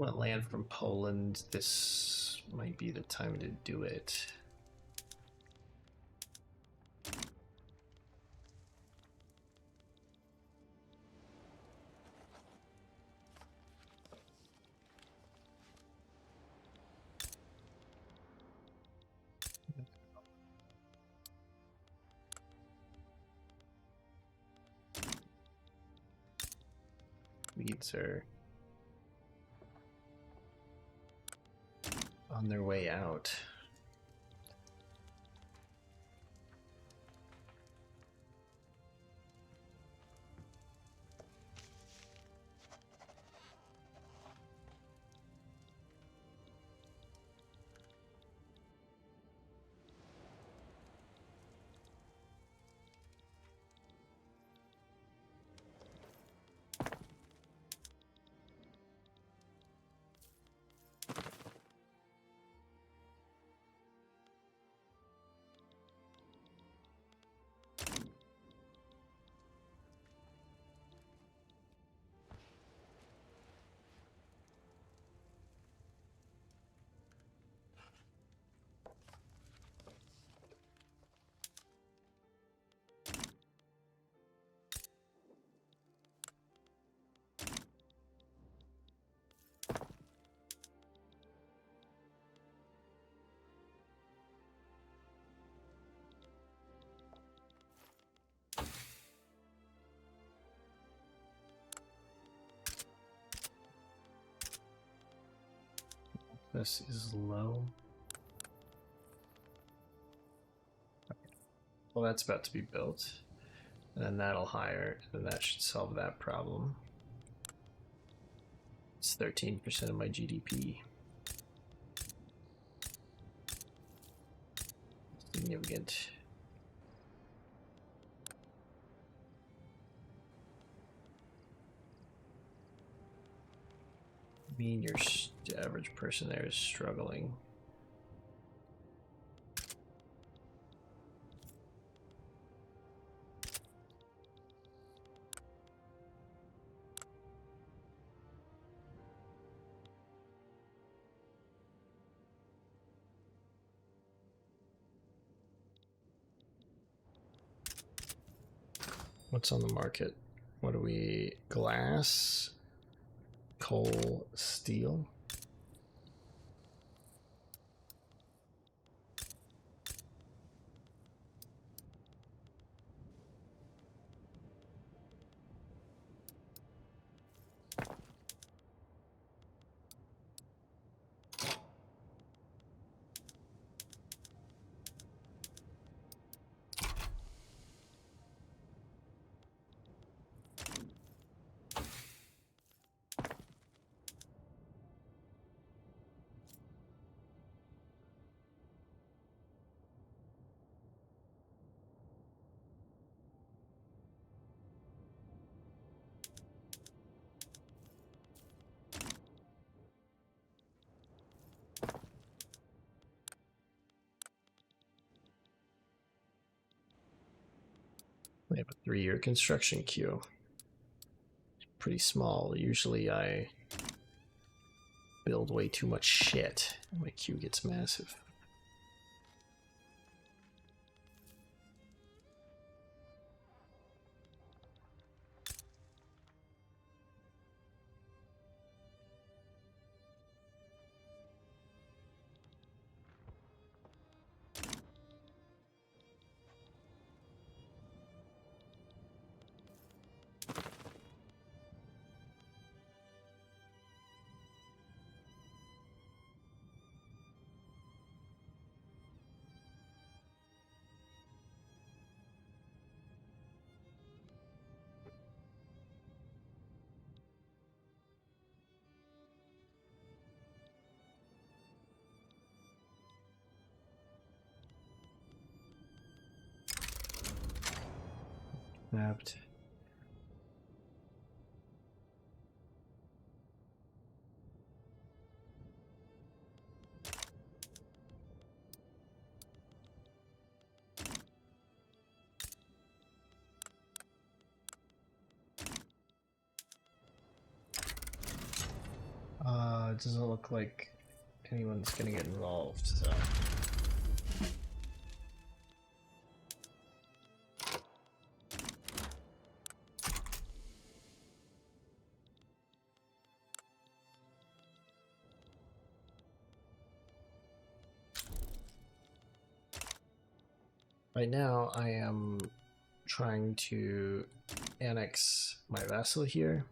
want land from Poland. This might be the time to do it. Leads are on their way out. This is low. Well, that's about to be built. And then that'll hire, and that should solve that problem. It's 13% of my GDP. Significant. I mean, your average person there is struggling. What's on the market? What are we? Glass, coal, steel. We have a 3-year construction queue. Pretty small. Usually I build way too much shit. My queue gets massive. Snapped. it doesn't look like anyone's gonna get involved, so. Right now, I am trying to annex my vassal here.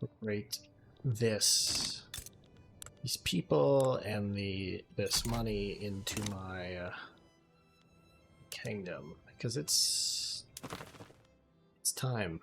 Incorporate these people and this money into my kingdom, because it's time.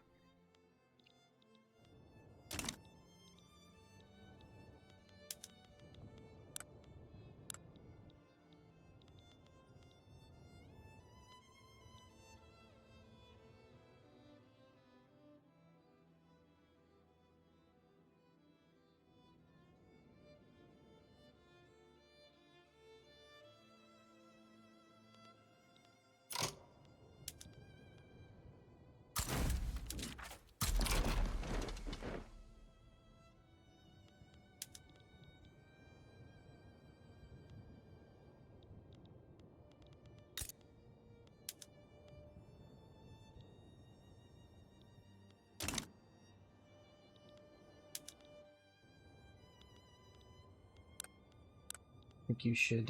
I think you should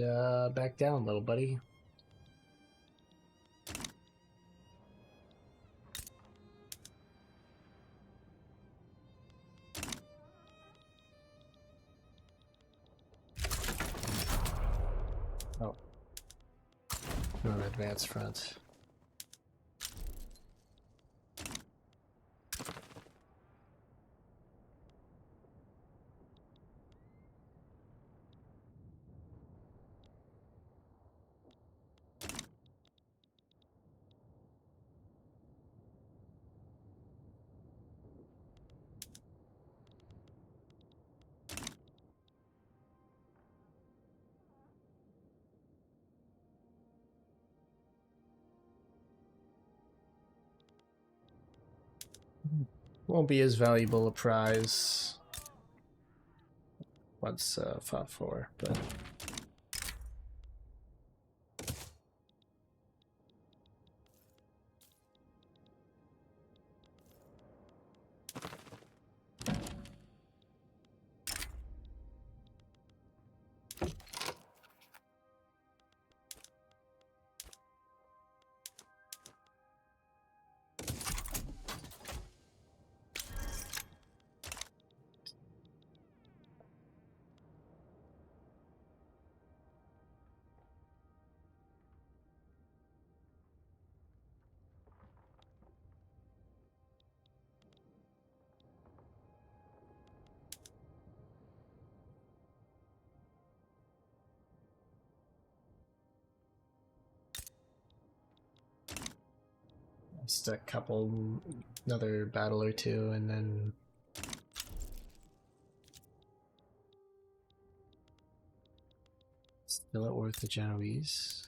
back down, little buddy. Oh. You're on advance front. Won't be as valuable a prize once fought for, but just another battle or two, and then still at worth the Genoese.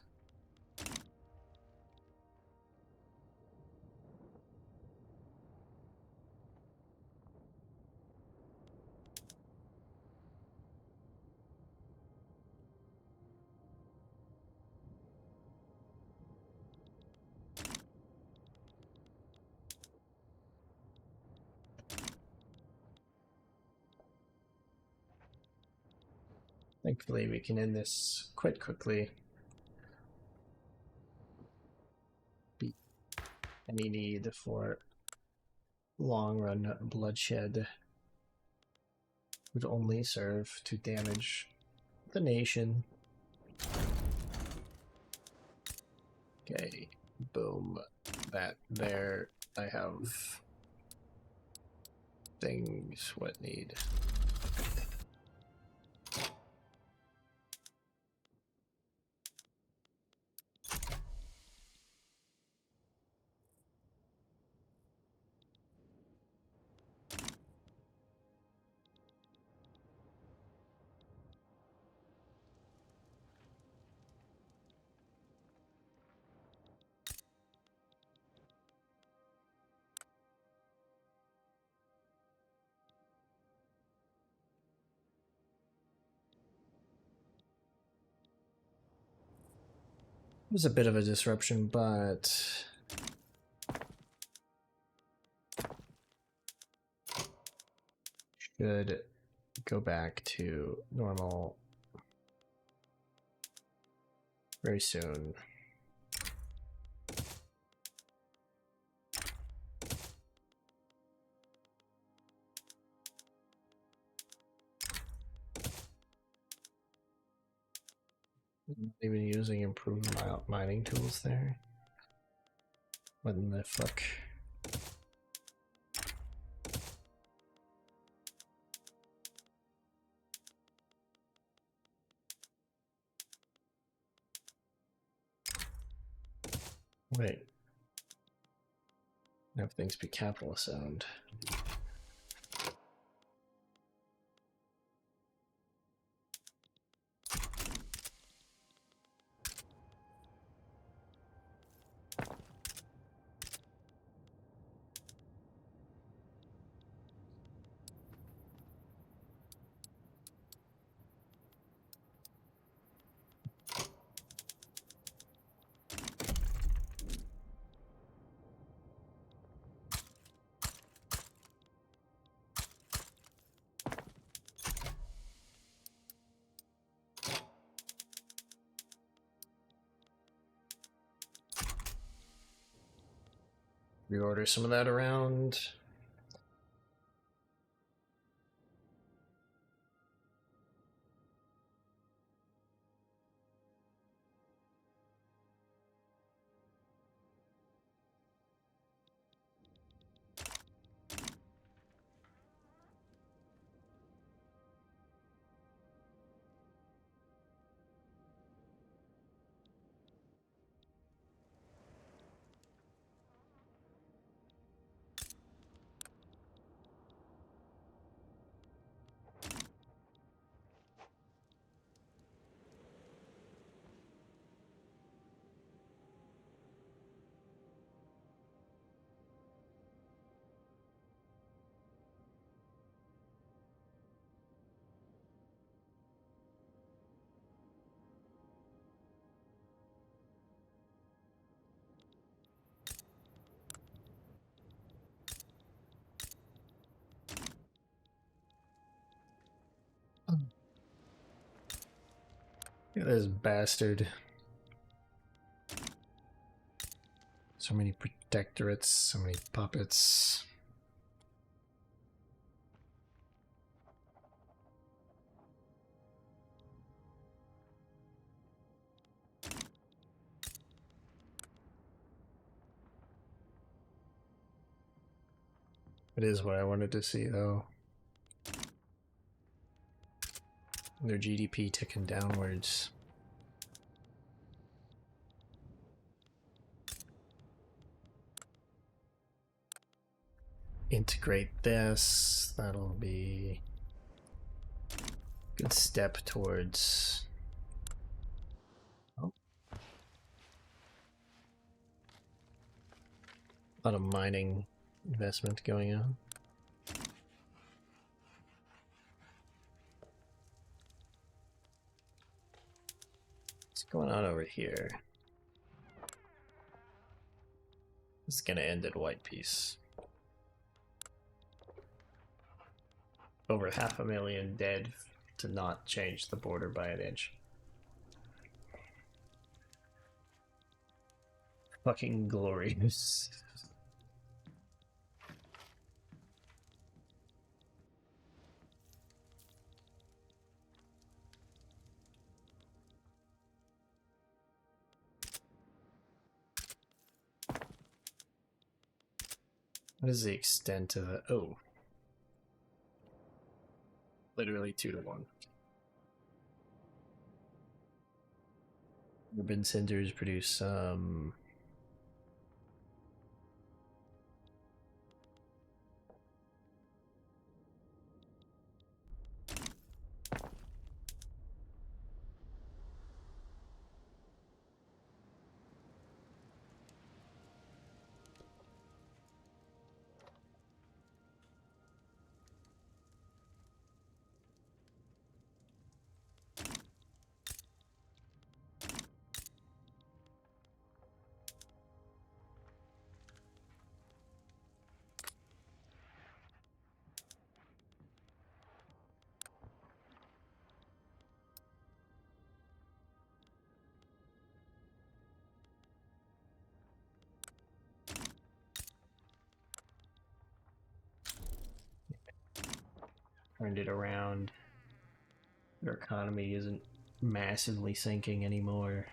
Thankfully, we can end this quite quickly. Beat any need for long-run bloodshed would only serve to damage the nation. Okay, boom. That there. I have things what need. was a bit of a disruption, but should go back to normal very soon. Not even using improved mining tools there. What in the fuck? Wait. Everything's be capitalist owned. Reorder some of that around. Look at this bastard. So many protectorates, so many puppets. It is what I wanted to see, though. Their GDP ticking downwards. Integrate this. That'll be a good step towards... Oh. A lot of mining investment going on. What's going on over here? This is gonna end at white piece. Over 500,000 dead to not change the border by an inch. Fucking glorious. What is the extent of it? Oh. Literally 2-to-1. Urban cinders produce some... turned it around. Their economy isn't massively sinking anymore.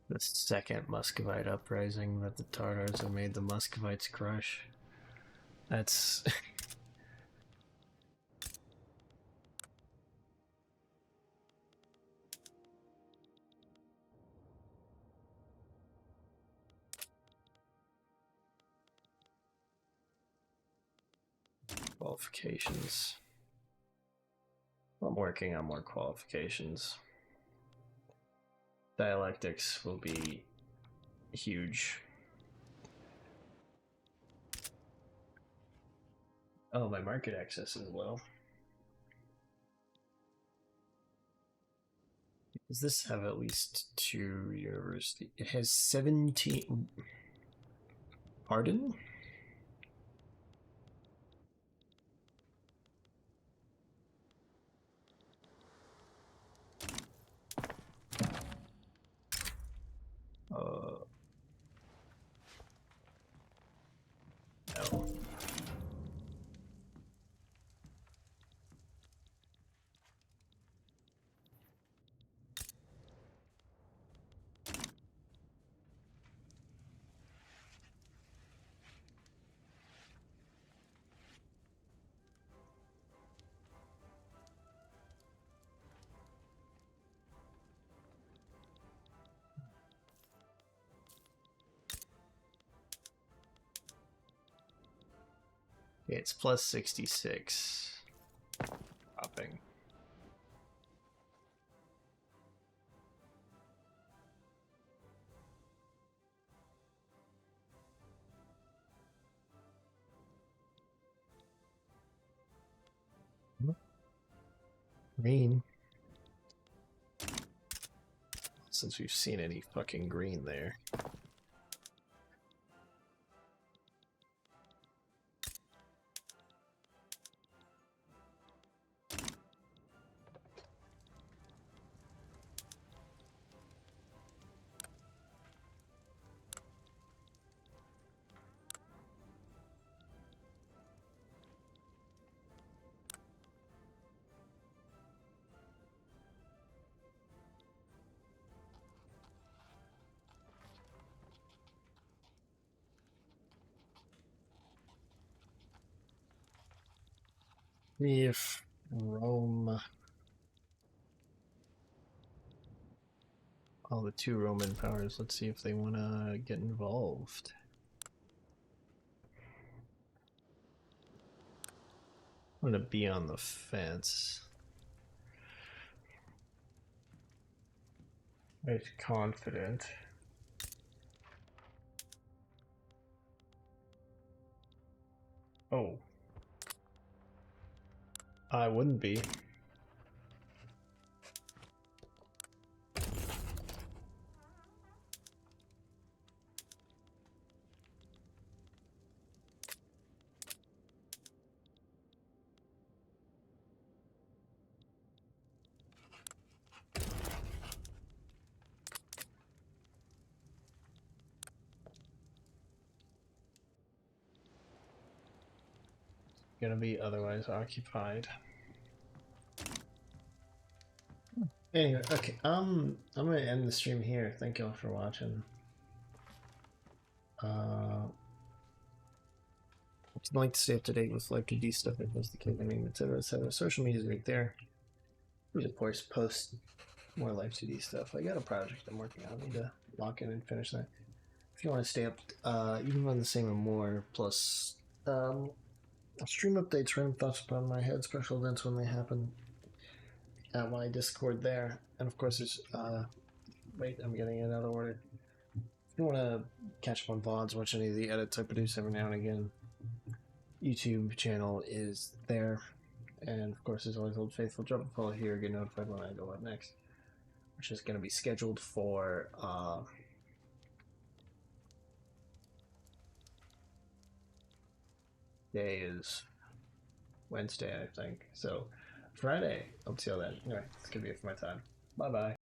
The second Muscovite uprising that the Tartars have made the Muscovites crush. That's qualifications. I'm working on more qualifications. Dialectics will be huge. Oh, my market access as well. Does this have at least 2 university? It has 17. Pardon? No. Okay, it's plus 66. Popping. Green. Since we've seen any fucking green there. If Rome, all the 2 Roman powers, let's see if they want to get involved. I'm going to be on the fence. It's confident. Oh. I wouldn't be. Gonna be otherwise occupied. Anyway, okay, I'm gonna end the stream here. Thank y'all for watching. If you'd like to stay up to date with Live 2D stuff, investigating, etc., etc., social media is right there. We of course post more Live 2D stuff. I got a project I'm working on. I need to lock in and finish that. If you want to stay up, you can run the same or more. Plus, stream updates, random thoughts upon my head, special events when they happen. At my Discord there, and of course there's wait, I'm getting another order. If you want to catch up on VODs, watch any of the edits I produce every now and again, YouTube channel is there. And of course, as always, Old Faithful, drop a follow here, get notified when I go up next, which is going to be scheduled for day is Wednesday, I think. So Friday, I'll see you then. Anyway, it's going to be it for my time. Bye bye.